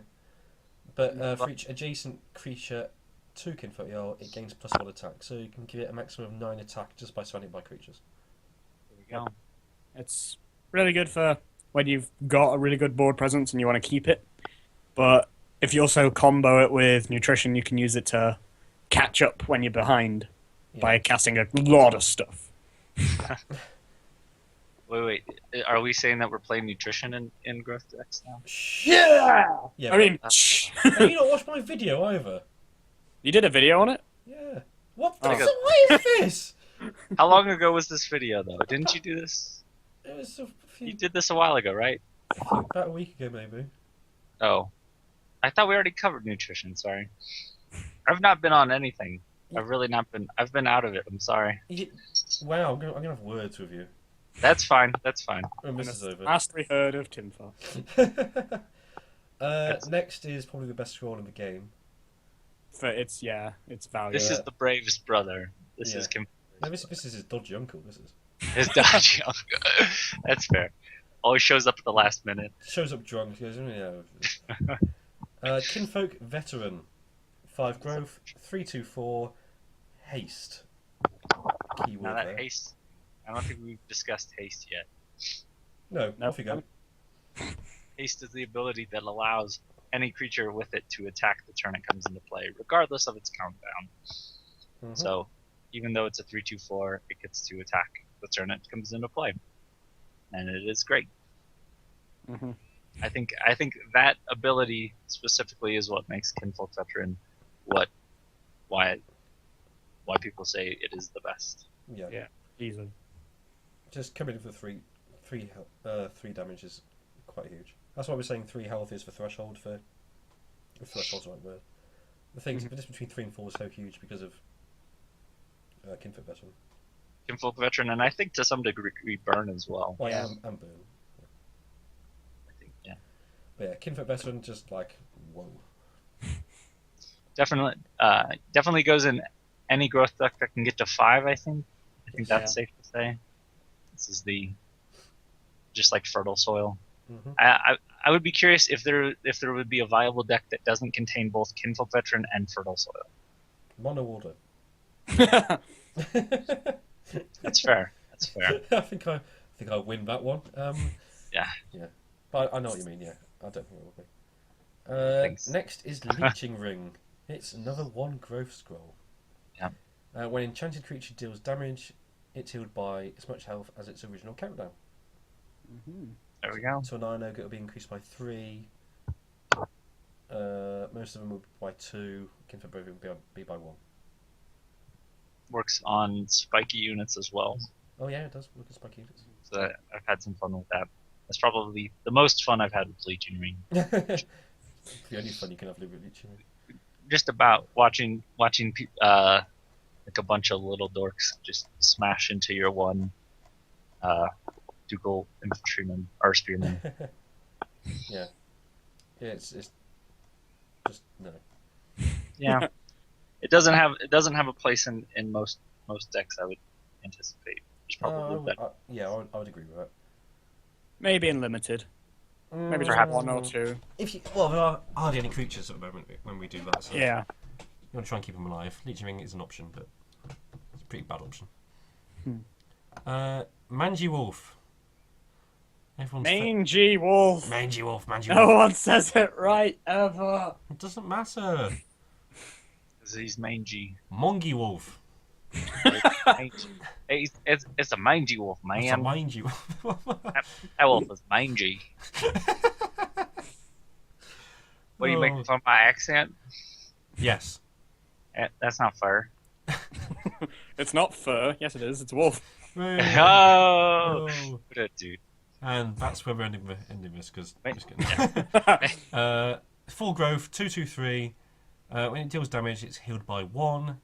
But for each adjacent creature to Kinfolk Jarl, it gains +1 attack. So you can give it a maximum of 9 attack just by surrounding by creatures. There we go. It's really good for when you've got a really good board presence and you want to keep it. But if you also combo it with nutrition, you can use it to catch up when you're behind by casting a lot of stuff. Wait. Are we saying that we're playing nutrition in growth decks now? Yeah. I mean, have you not watched my video either? you did a video on it? Yeah. What Oh. what is this? How long ago was this video, though? Didn't you do this? It was a You few, did this a while ago, right? about a week ago, maybe. Oh, I thought we already covered nutrition. Sorry, I've not been on anything. I've really not been. I've been out of it. I'm sorry. Wow, I'm gonna have words with you. That's fine. That's fine. When this is over. Last we heard of Tinfa. Next is probably the best scroll in the game. For it's value. This is the bravest brother. This Yeah. is No, this is his dodgy uncle. This is his dodgy. That's fair. Always shows up at the last minute. shows up drunk. He goes, Kinfolk Veteran, 5 growth, 3/2/4, haste. Keyword Now that there. haste. I don't think we've discussed haste yet. No, off you go. Haste is the ability that allows any creature with it to attack the turn it comes into play, regardless of its countdown. Mhm. So, even though it's a 3/2/4, it gets to attack the turn it comes into play, and it is great. Mhm. I think that ability specifically is what makes Kinfolk Veteran why people say it is the best. Yeah. Easily. Just coming in for three damage is quite huge. That's why we're saying 3 health is the threshold for. If threshold's the right word. The things the difference between 3 and 4 is so huge because of Kinfolk Veteran. Kinfolk Veteran, and I think to some degree Burn as well. Well, Yeah. and Burn. I think, yeah. But yeah, Kinfolk Veteran just like whoa. definitely goes in any growth deck that can get to 5. I think that's safe to say. This is just like fertile soil. Mm-hmm. I would be curious if there would be a viable deck that doesn't contain both Kinfolk Veteran and fertile soil. Mono order. That's fair. I think I'll win that one. Yeah. But I know what you mean. Yeah, I don't think it will be. Thanks. Next is Leeching Ring. It's another 1 growth scroll. Yeah. When enchanted creature deals damage, it's healed by as much health as its original countdown. Mm-hmm. There we go. So an Iron Ogre will be increased by 3. Most of them will be by 2. Kinfolk Veteran will be by 1. Works on spiky units as well. Oh yeah, it does. Look at spiky units. So I've had some fun with that. That's probably the most fun I've had with Leeching Ring. The only fun you can have with Leeching Ring. Just about watching like a bunch of little dorks just smash into your one ducal infantryman or spearman. Yeah, it's just no. Yeah, it doesn't have a place in most decks. I would anticipate. It's probably better. I would agree with that. Maybe in limited. Maybe just Perhaps. 1 or 2. There are hardly any creatures at the moment when we do that. So Yeah. you want to try and keep them alive. Leeching Ring is an option, but it's a pretty bad option. Mangy Wolf. Mangy Wolf. Mangy Wolf. No one says it right ever. It doesn't matter. He's mangy. Mangy Wolf. It's a mangy wolf, man. It's a mangy wolf. That wolf is mangy. What, are you making fun of my accent? Yes. That's not fair. It's not fur. Yes, it is. It's wolf. Oh, what a dude. And that's where we're ending this because just kidding. 4 growth, 2/2/3. When it deals damage, it's healed by 1.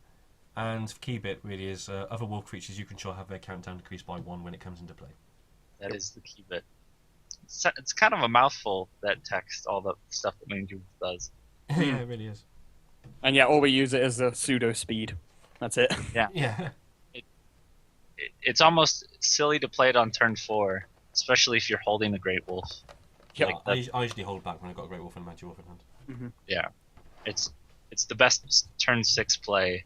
And the key bit really is other wolf creatures you control have their countdown decreased by 1 when it comes into play. That is the key bit. It's kind of a mouthful, that text, all the stuff that Mangy Wolf does. Yeah, it really is. And yeah, all we use it as a pseudo speed. That's it. Yeah. It's almost silly to play it on turn 4, especially if you're holding a Great Wolf. Yeah, Like I usually hold back when I've got a Great Wolf and a Mangy Wolf in hand. Mm-hmm. Yeah, it's the best turn 6 play.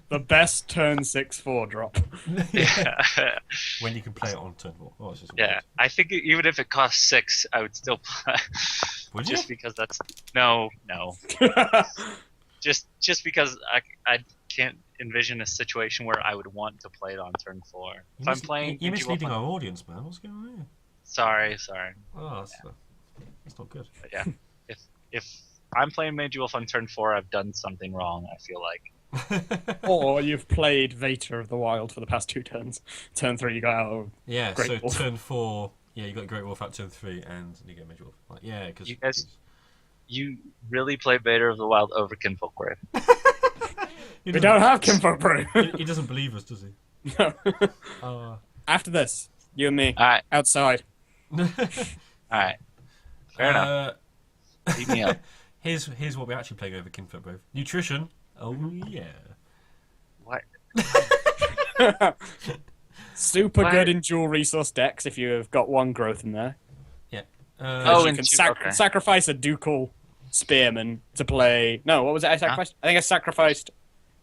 The best turn 6/4 drop. Yeah. When you can play it on turn 4. Oh, it's just Yeah, I think even if it costs 6, I would still play. Would you? Just because that's no. Just because I can't envision a situation where I would want to play it on turn 4. If I'm playing, you're misleading our audience, man. What's going on here? Sorry. Oh, that's not good. But yeah, if I'm playing Mangy Wolf on turn 4, I've done something wrong, I feel like. Or you've played Vader of the Wild for the past 2 turns. Turn 3, you got out of Yeah, Great so Wolf. turn 4, you got Great Wolf at turn 3, and you get Mangy Wolf. Like, yeah, because You guys, you really play Vader of the Wild over Kinfolk Brave. We don't have Kinfolk Brave. He doesn't believe us, does he? No. After this, you and me, Alright, outside. alright. Fair enough. Beat me up. Here's what we're actually playing over Kinfolk Brave. Nutrition. Oh, yeah. What? Super What? good in dual resource decks if you have got 1 growth in there. Yeah. Oh, You and can okay. sacrifice a ducal spearman to play. No, what was it? I sacrificed. I think I sacrificed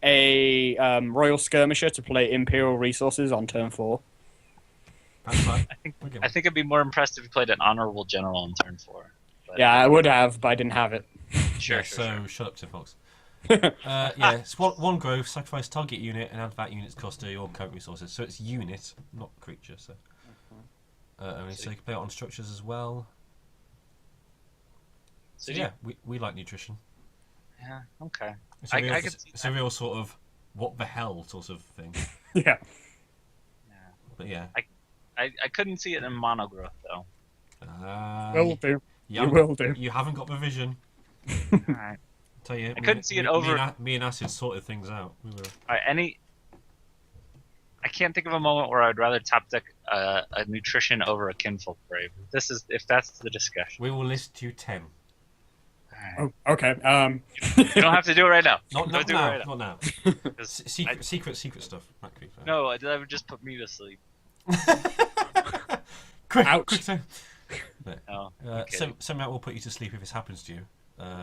a royal skirmisher to play imperial resources on turn 4. That's fine. I think I'd be more impressed if you played an honorable general on turn 4. But Yeah, I would have, but I didn't have it. Sure. Shut up, Tim Fox. It's 1 growth, sacrifice target unit, and add that unit's cost to your current resources. So it's unit, not creature. So, so you can play it on structures as well. So yeah, we like nutrition. Yeah. Okay. It's I a real, could see it's a real sort of what the hell sort of thing. Yeah. But yeah. I couldn't see it in monogrowth though. Will do. You will do. You haven't got the vision. Alright. Tell you, I couldn't see it over. Me and Acid sorted things out. We were. Alright. I can't think of a moment where I'd rather top deck a nutrition over a Kinfolk Brave. If that's the discussion. We will list you 10. Oh, okay. You don't have to do it right now. Not Don't do it now. right now. Not now. 'Cause Secret stuff. No, that would just put me to sleep. Quick, Ouch. quick. So, No. Okay. something that will put you to sleep if this happens to you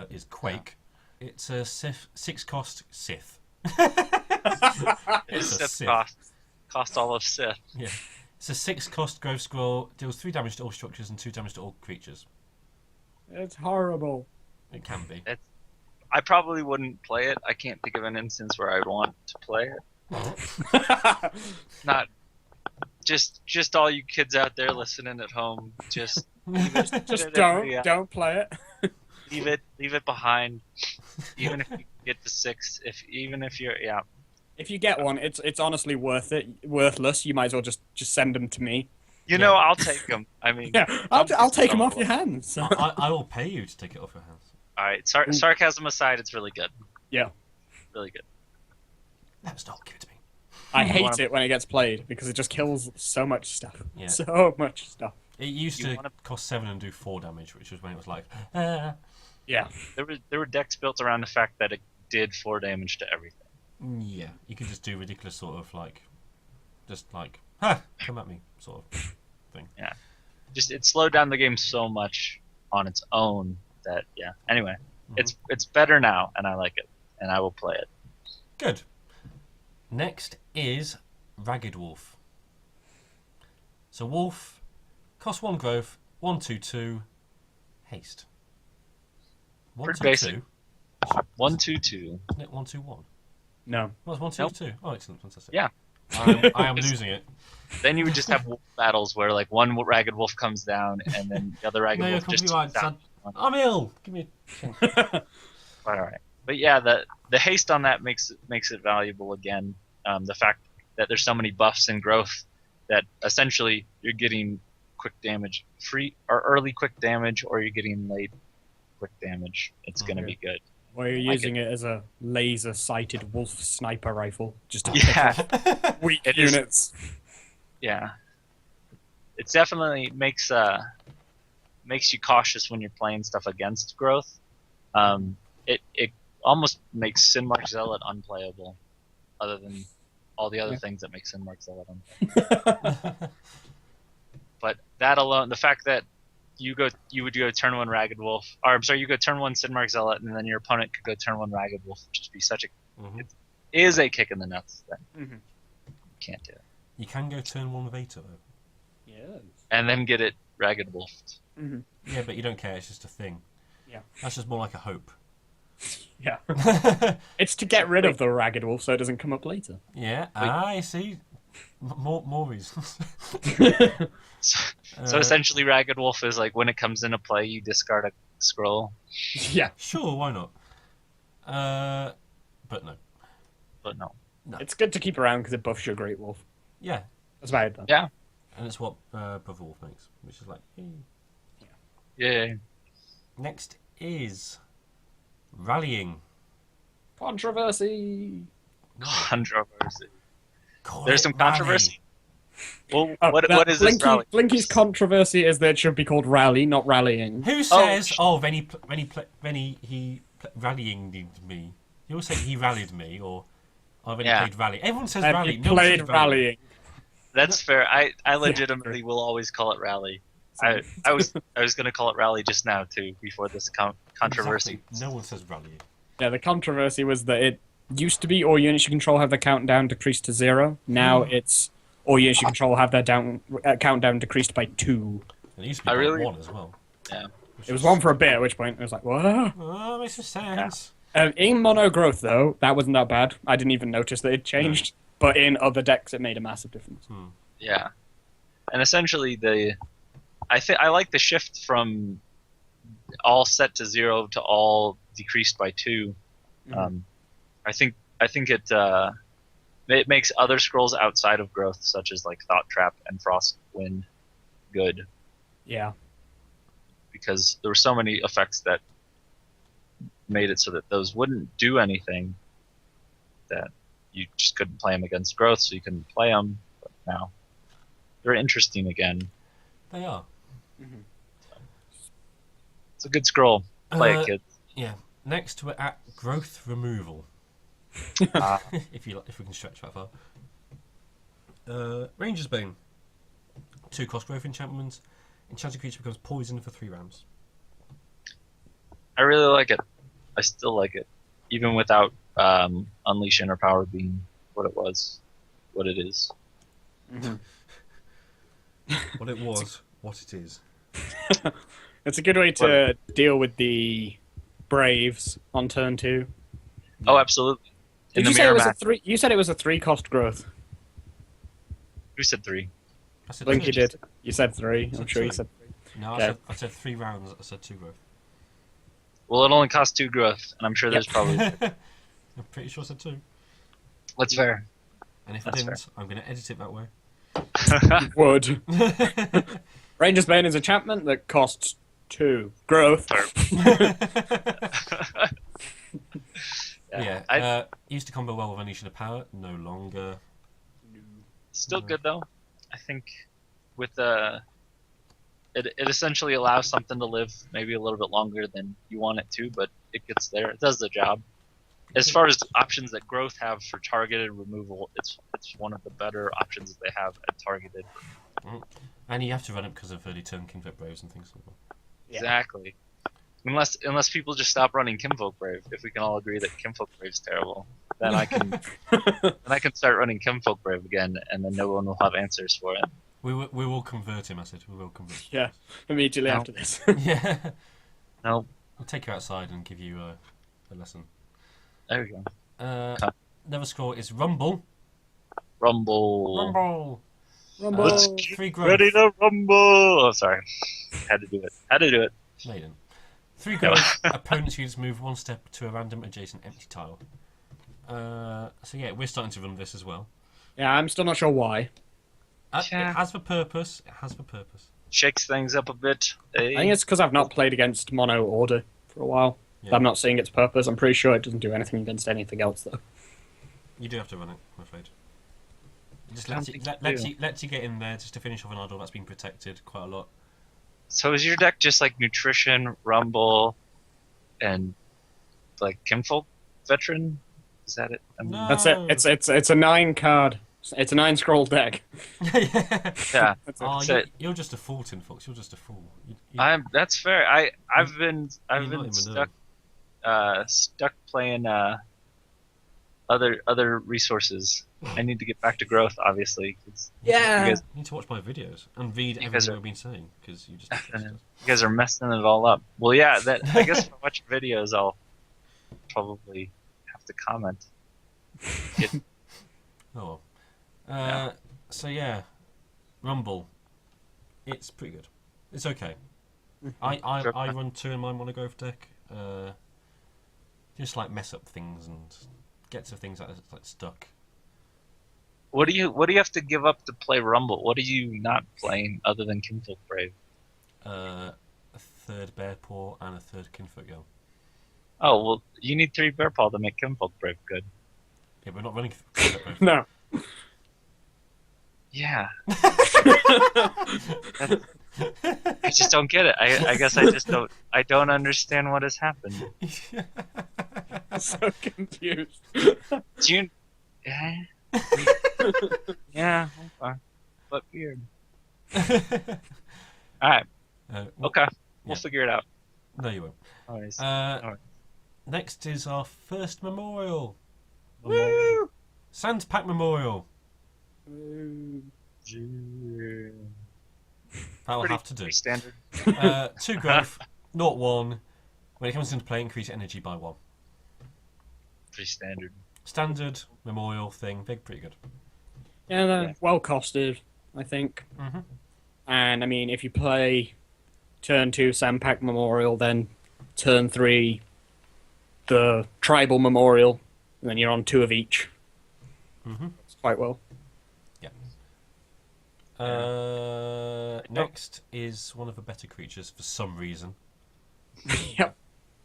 is Quake. It's a 6-cost Sith. It's a Sith Sith. cost all of Sith. Yeah. It's a 6-cost growth scroll, deals 3 damage to all structures and 2 damage to all creatures. It's horrible. It can be. I probably wouldn't play it. I can't think of an instance where I'd want to play it. Not just all you kids out there listening at home. Just Just don't play it. leave it behind. Even if you get to 6, even if you're If you get one, it's honestly worthless. You might as well just send them to me. You know, I'll take them. I mean, Yeah, I'll take them off your hands. I will pay you to take it off your hands. all right. Sarcasm aside, it's really good. Yeah. Really good. Never stop. Give it to me. I hate it when it gets played because it just kills so much stuff. Yeah. So much stuff. It used to cost 7 and do 4 damage, which was when it was like, Yeah. There were decks built around the fact that it did 4 damage to everything. yeah. You could just do ridiculous sort of ha, come at me sort of thing. Yeah. Just it slowed down the game so much on its own that Anyway, it's better now, and I like it, and I will play it. Good. Next is Ragged Wolf. So Wolf costs 1 growth, 1/2/2, haste. Pretty 1/2/2. basic. 1/2/2. Isn't it 1/2/1? No. Well, it's 1/2/2. Oh, excellent, fantastic. Yeah. I am losing it. Then you would just have wolf battles where like one ragged wolf comes down and then the other ragged No, you're wolf just completely right. down. I'm ill. Give me. But all right. But yeah, the haste on that makes it valuable again. The fact that there's so many buffs and growth that essentially you're getting quick damage free or early quick damage, or you're getting late quick damage. It's gonna be good. Or you're using it as a laser-sighted wolf sniper rifle, just to Yeah. pick off weak It is. units. Yeah. It definitely makes you cautious when you're playing stuff against growth. It almost makes Sinmark Zealot unplayable, other than all the other things that make Sinmark Zealot unplayable. But that alone, the fact that you would go turn 1 Ragged Wolf, or I'm sorry, you go turn 1 Sinmark Zealot, and then your opponent could go turn 1 Ragged Wolf, would just be such a it is a kick in the nuts. Then you can't do it. You can go turn 1 with Ato, though. Yes. And then get it Ragged Wolfed. Yeah, but you don't care. It's just a thing. Yeah. That's just more like a hope. Yeah. It's to get rid of the ragged wolf so it doesn't come up later. Yeah. I see. More reasons. So essentially, Ragged Wolf is like when it comes into play, you discard a scroll. Yeah. Sure, why not? But no. But no. It's good to keep around because it buffs your Great Wolf. Yeah. That's about it, though. Yeah. And it's what Brother Wolf makes, which is like, hey. Yeah. Next is Rallying. Controversy. Controversy. Call There's it some rally. controversy. Well, Oh, what is this rally? Blinky's controversy is that it should be called rally, not rallying. Who says, he rallying me? You always say he rallied me, or when he played rally. Everyone says And rally. he No one says played rally. rallying. That's fair. I legitimately will always call it rally. I was going to call it rally just now too before this controversy. Exactly. No one says rallying. Yeah, the controversy was that it used to be all units you control have their countdown decreased to 0. Now it's all units you control have their countdown decreased by 2. And it used to be by 1 as well. Yeah. It was 1 for a bit, at which point it was like, what? Oh, makes sense. In mono growth, though, that wasn't that bad. I didn't even notice that it changed. But in other decks, it made a massive difference. Yeah. And essentially, I like the shift from all set to 0 to all decreased by 2. I think it makes other scrolls outside of growth, such as like Thought Trap and Frostwind, good. Yeah. Because there were so many effects that made it so that those wouldn't do anything, that you just couldn't play them against growth, so you couldn't play them. But now they're interesting again. They are. It's a good scroll. Play it, kids. Yeah. Next, we're at growth removal. Ah. If we can stretch that far. Ranger's Bane. 2 cost growth enchantment. Enchanted creature becomes poison for 3 rounds. I really like it. I still like it, even without Unleash Inner Power being what it was, what it is. Mhm. What it was, what it is. It's a good way to deal with the Braves on turn 2. Oh, absolutely. Did you say it was a 3? You said it was a 3 cost growth. Who said 3? I said Blinky 2. did. You said 3. I'm said sure you 2. said 3. No, Okay. I said 3 rounds. I said 2 growth. Well, it only costs 2 growth, and I'm sure there's probably. I'm pretty sure I said 2. That's fair. And if I That's didn't, I'm going to edit it that way. Would. Ranger's Bane is a enchantment that costs 2 growth. Yeah. Used to combo well with Unleashing of Power. No longer. Still good though. I think with it essentially allows something to live maybe a little bit longer than you want it to, but it gets there. It does the job. As far as options that growth have for targeted removal, it's one of the better options that they have at targeted. And you have to run it because of early turn Kinfolk Braves and things like that. Yeah. Exactly. Unless people just stop running Kinfolk Brave. If we can all agree that Kinfolk Brave's terrible, then I can start running Kinfolk Brave again, and then no one will have answers for it. We will convert him, I said. We will convert him. Yeah, immediately No. after this. Yeah. No, I'll take you outside and give you a lesson. there we go. Never score is Rumble. Rumble. Rumble. Rumble. Let's 3 growth. Ready to rumble. Oh, sorry. Had to do it. No, you didn't. 3 growth. Opponents use move 1 step to a random adjacent empty tile. So yeah, we're starting to run this as well. Yeah, I'm still not sure why. Yeah. It has the purpose. Shakes things up a bit. I think it's because I've not played against mono order for a while. Yeah. I'm not seeing its purpose. I'm pretty sure it doesn't do anything against anything else, though. You do have to run it, I'm afraid. It just I don't think you lets you get in there just to finish off an idol that's been protected quite a lot. So is your deck just like Nutrition, Rumble, and like Kinfolk Veteran? Is that it? I mean, No. That's it. It's a 9 card. It's a 9 scroll deck. Yeah. Yeah, Oh, it. you're just a fool, Tin Fox. You're just a fool. That's fair. I've been You're not even stuck playing other resources. I need to get back to growth, obviously. 'Cause Yeah. you You need to watch my videos and read You everything guys are- I've been saying because you just. guys are messing it all up. Well, yeah. I guess if I watch videos, I'll probably have to comment. Oh. Yeah. So yeah, Rumble. It's pretty good. It's okay. I run 2 in my mono growth deck. Just like mess up things and get to things that are like stuck. What do you have to give up to play Rumble? What are you not playing other than Kinfolk Brave? A 3rd Bearpaw and a 3rd Kinfolk Girl. Oh well, you need 3 Bearpaw to make Kinfolk Brave good. Yeah, we're not running Kinfolk Brave. No. Yeah. I just don't get it. I guess I just don't. I don't understand what has happened. I'm so confused. Do you? Yeah. Okay. But weird. All right. Okay. We'll figure it out. No, you won't. Always. Next is our first memorial. Woo! Sandpack Memorial. That'll have to do. Pretty standard. 2 growth, 0/1. When it comes into play, increase energy by 1. Pretty standard. Standard memorial thing. Pretty good. Yeah, they're Yeah. well costed, I think. Mm-hmm. And I mean, if you play turn 2 Sandpack Memorial, then turn 3 the Tribal Memorial, and then you're on 2 of each. Mm-hmm. It's quite well. Next is one of the better creatures for some reason. Yep.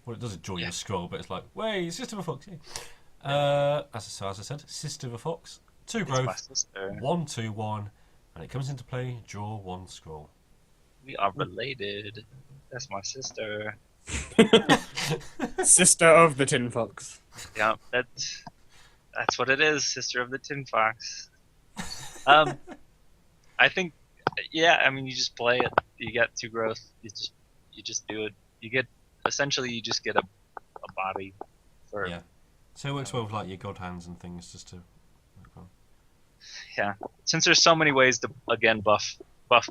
Well, it does a join the scroll, but it's like, wait, Sister of a Fox. Yeah. As I said, Sister of a Fox, 2 It's my growth, sister. 1/2/1, and it comes into play. Draw 1 scroll. We are related. That's my sister. Sister of the Tin Fox. Yeah, that's what it is, Sister of the Tin Fox. I think, yeah. I mean, you just play it. You get 2 growth. You just do it. You get you just get a body for Yeah. So it works well with like your god hands and things, just to. yeah. Since there's so many ways to again buff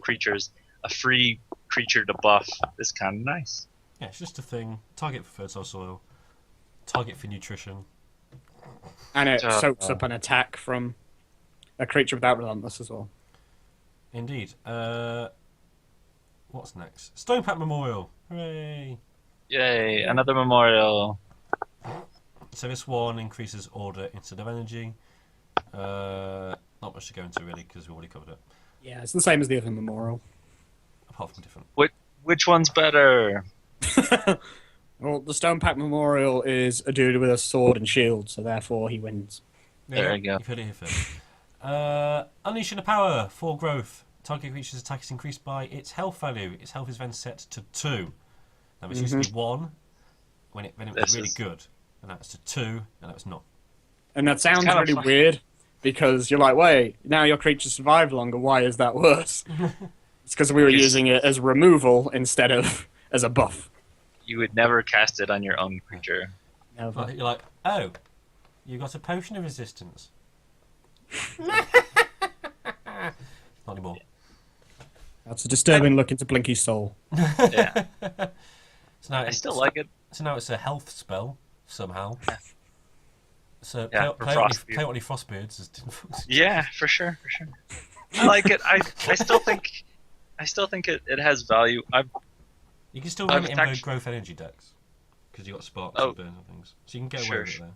creatures, a free creature to buff is kind of nice. Yeah, it's just a thing. Target for fertile soil. Target for nutrition. And it soaks up an attack from a creature without Relentless as well. Indeed. What's next? Stonepack Memorial. Hooray! Yay! Another memorial. So this one increases order instead of energy. Not much to go into really because we already covered it. Yeah, it's the same as the other memorial. Apart from different. Which one's better? Well, the Stonepack Memorial is a dude with a sword and shield, so therefore he wins. There you go. You've heard it here first. Unleashing the Power. 4 growth. Target creature's attack is increased by its health value. Its health is then set to 2. Now this used to be 1 when it was really good. And now it's to 2, and now it's not. And that sounds kinda really fun. weird, because you're like, wait, now your creature survived longer, why is that worse? It's because we were using it as removal instead of as a buff. You would never cast it on your own creature. Never. Like, you're like, oh, you got a potion of resistance. Not anymore. That's a disturbing look into Blinky's soul. Yeah. So now I still like it. So now it's a health spell somehow. Yeah. So Yeah, play only Frostbeards as Yeah, for sure. I like it. I still think it has value. You can still run it in attacked- both growth energy decks because you got sparks Oh. and burns and things, so you can get away Sure. with it there.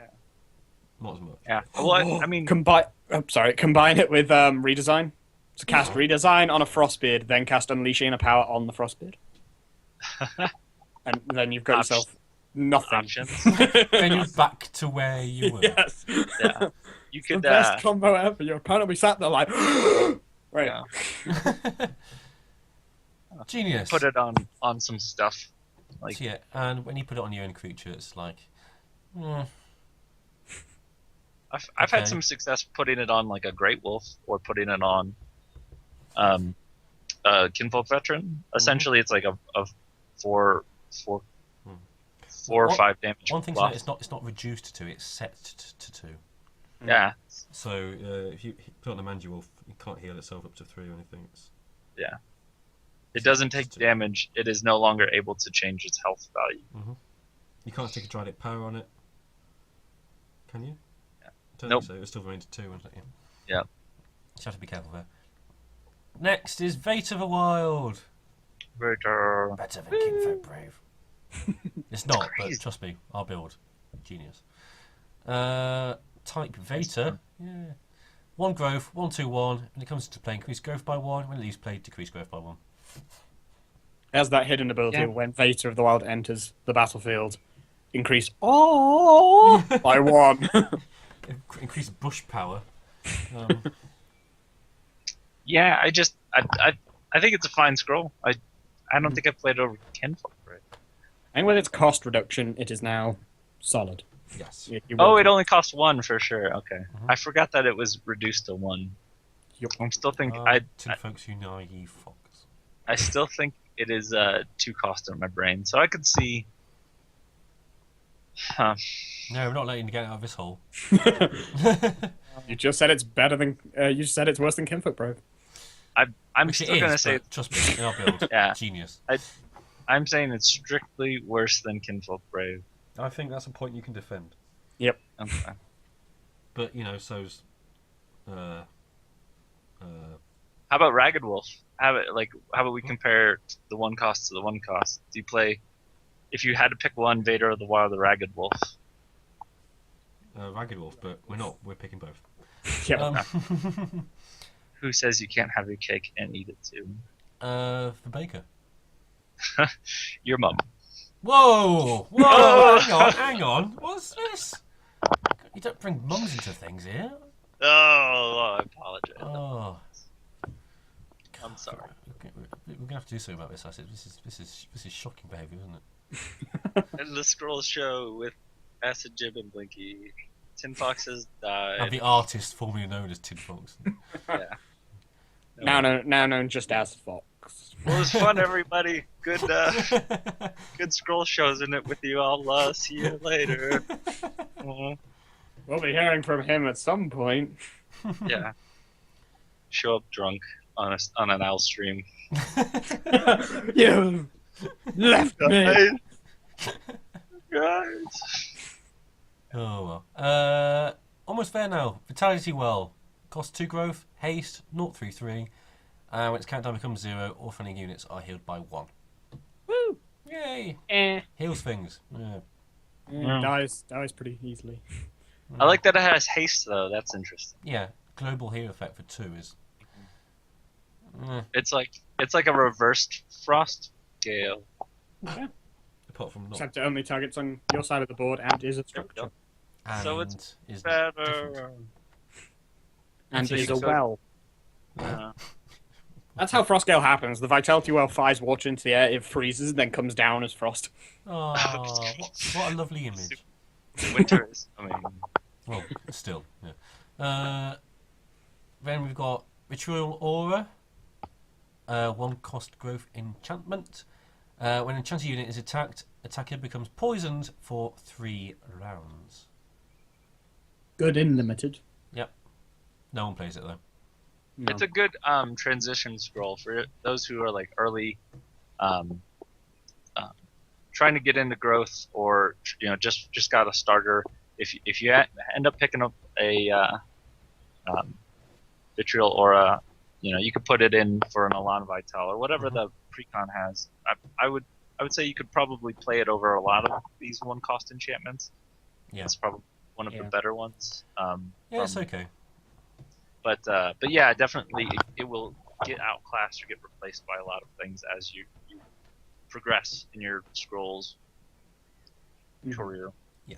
Yeah. Not as much. Yeah. Well, I mean, Combine it with redesign. So cast redesign on a Frostbeard, then cast Unleashing a Power on the Frostbeard. And then you've got yourself nothing. options. Then you're back to where you were. Yes. Yeah. You It's the could best combo ever. Your opponent will be sat there like, right. yeah, Genius. put it on some stuff. Like So, yeah, and when you put it on your own creature, it's like, I've Okay. had some success putting it on like a Great Wolf or putting it on Kinfolk Veteran. Essentially, it's like a 4 or One- 5 damage. one thing to buff. note, it's not reduced to 2, it's set to 2. Yeah, So if you put it on the Mangy Wolf, it can't heal itself up to 3 or anything. yeah. It doesn't take damage. It is no longer able to change its health value. You can't stick a Druid Power on it. Can you? Yeah. Don't Nope. think so. It still remains 2, won't it? Yeah. You have to be careful there. Next is Vate of the Wild. Better. Better than Kinfolk Brave. It's not, but crazy. trust me, I'll build. Genius. Type Vater. Yeah. 1 growth, 1/2/1. When it comes to play, increase growth by 1. When it leaves play, decrease growth by 1. It has that hidden ability Yeah. when Vater of the Wild enters the battlefield, increase by 1. Increase bush power. Yeah, I think it's a fine scroll. I don't think I played it over Kinfolk, right? And with its cost reduction, it is now solid. Yes. Oh, it only costs 1 for sure. Okay, I forgot that it was reduced to 1. Yep. I'm still thinking. Tin folks, you naive fox. I still think it is 2 cost in my brain, so I could see. Huh. No, we're not letting you get out of this hole. You just said it's better than. You just said it's worse than Kinfolk Brave. I'm Which still it gonna is, say. but trust me, in our build. Yeah. Genius. I'm saying it's strictly worse than Kinfolk Brave. I think that's a point you can defend. Yep. Okay. But, you know, so's... How about Ragged Wolf? How about we compare the 1 cost to the 1 cost? Do you play, if you had to pick one, Vader of the Wild or Ragged Wolf? Ragged Wolf, but we're not. We're picking both. Yeah. Who says you can't have your cake and eat it too? The baker. Your mum. Whoa! Whoa! Hang on. What's this? You don't bring mums into things here. Oh, I apologize. Oh. I'm sorry. We're gonna have to do something about this, Acid. This is shocking behaviour, isn't it? And the Scrolls Show with Acid, Jib, and Blinky. Tin Foxes died. And the artist formerly known as Tin Fox. Yeah. Now known just as Fox. Well, it was fun, everybody. Good, good Scroll Shows in it with you all. See you later. We'll be hearing from him at some point. Yeah. Show up drunk on an owl stream. You left me. Guys. Oh well. Almost there now. Vitality Well. Cost 2 growth. Haste 033. When its countdown becomes 0, all friendly units are healed by 1. Woo! Yay! Heals things. Yeah. Dies pretty easily. I like that it has haste, though. That's interesting. Yeah. Global heal effect for 2 is. It's like a reversed frost gale. Yeah. Apart from not. Except it only targets on your side of the board and is a structure. And So it's is better. different. And It's is a so- well. Yeah. That's how Frost Gale happens. The Vitality Well flies water into the air, it freezes, and then comes down as frost. Oh, what a lovely image. Winter is coming. Well, still, yeah. Then we've got Ritual Aura. 1 cost growth enchantment. When an enchanted unit is attacked, attacker becomes poisoned for 3 rounds. Good in limited. Yep. No one plays it though. No. It's a good transition scroll for those who are like early, trying to get into growth, or just got a starter. If you end up picking up a Vitriol Aura, you could put it in for an Elan Vital or whatever the precon has. I would say you could probably play it over a lot of these 1 cost enchantments. Yeah. It's probably one of the better ones. Yeah, it's okay. But yeah, definitely it will get outclassed or get replaced by a lot of things as you progress in your scrolls career. Yeah.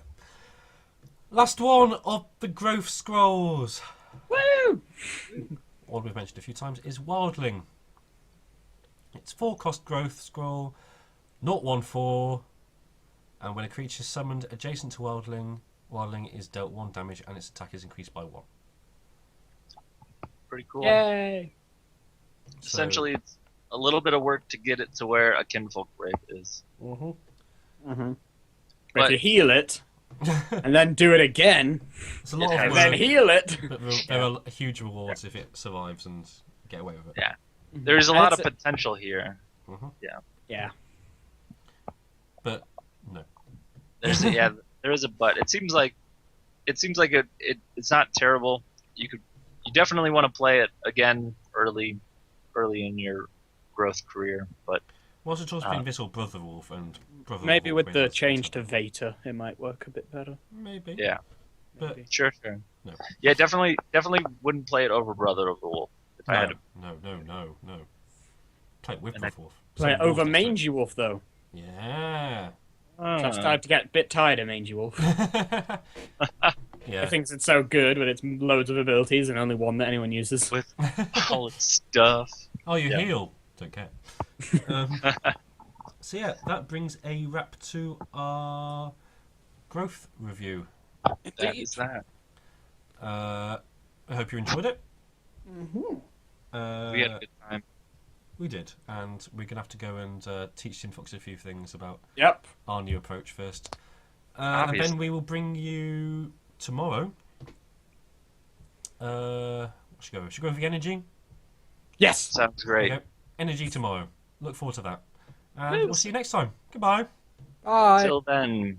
Last one of the growth scrolls. Woo! One we've mentioned a few times is Wildling. It's 4 cost growth scroll, 014, and when a creature is summoned adjacent to Wildling is dealt 1 damage and its attack is increased by 1. Pretty cool. Yay! So- Essentially, it's a little bit of work to get it to where a Kinfolk Wraith is. But But- if you heal it, and then do it again, It's a lot Yeah, of and then work, heal it. but there are huge rewards if it survives and get away with it. Yeah. There's a And lot of it's potential here. Yeah. But no. There is a but. It seems like it's not terrible. You definitely want to play it again early in your growth career, but What's the choice between this or Brother Wolf and Brother Maybe Wolf with being the the change center? to Veta, it might work a bit better. Maybe. yeah, But Maybe. sure. No. Yeah, definitely wouldn't play it over Brother of the Wolf if I had to. No. Play it with And Brother Wolf. Play it Some over Wolf gets Mangy Wolf, though. it. Yeah. So I've started to get a bit tired of Mangy Wolf. Yeah. It thinks it's so good with its loads of abilities and only one that anyone uses. With all its stuff. Oh, you Yeah. heal. Don't care. So yeah, that brings a wrap to our growth review. That is that. I hope you enjoyed it. Mm-hmm. We had a good time. We did, and we're gonna have to go and teach Tin Fox a few things about Yep. our new approach first, and Obviously. then we will bring you tomorrow. Should we go with the energy? Yes. Sounds great. Okay. Energy tomorrow. Look forward to that, and we'll see you next time. Goodbye. Bye. Till then.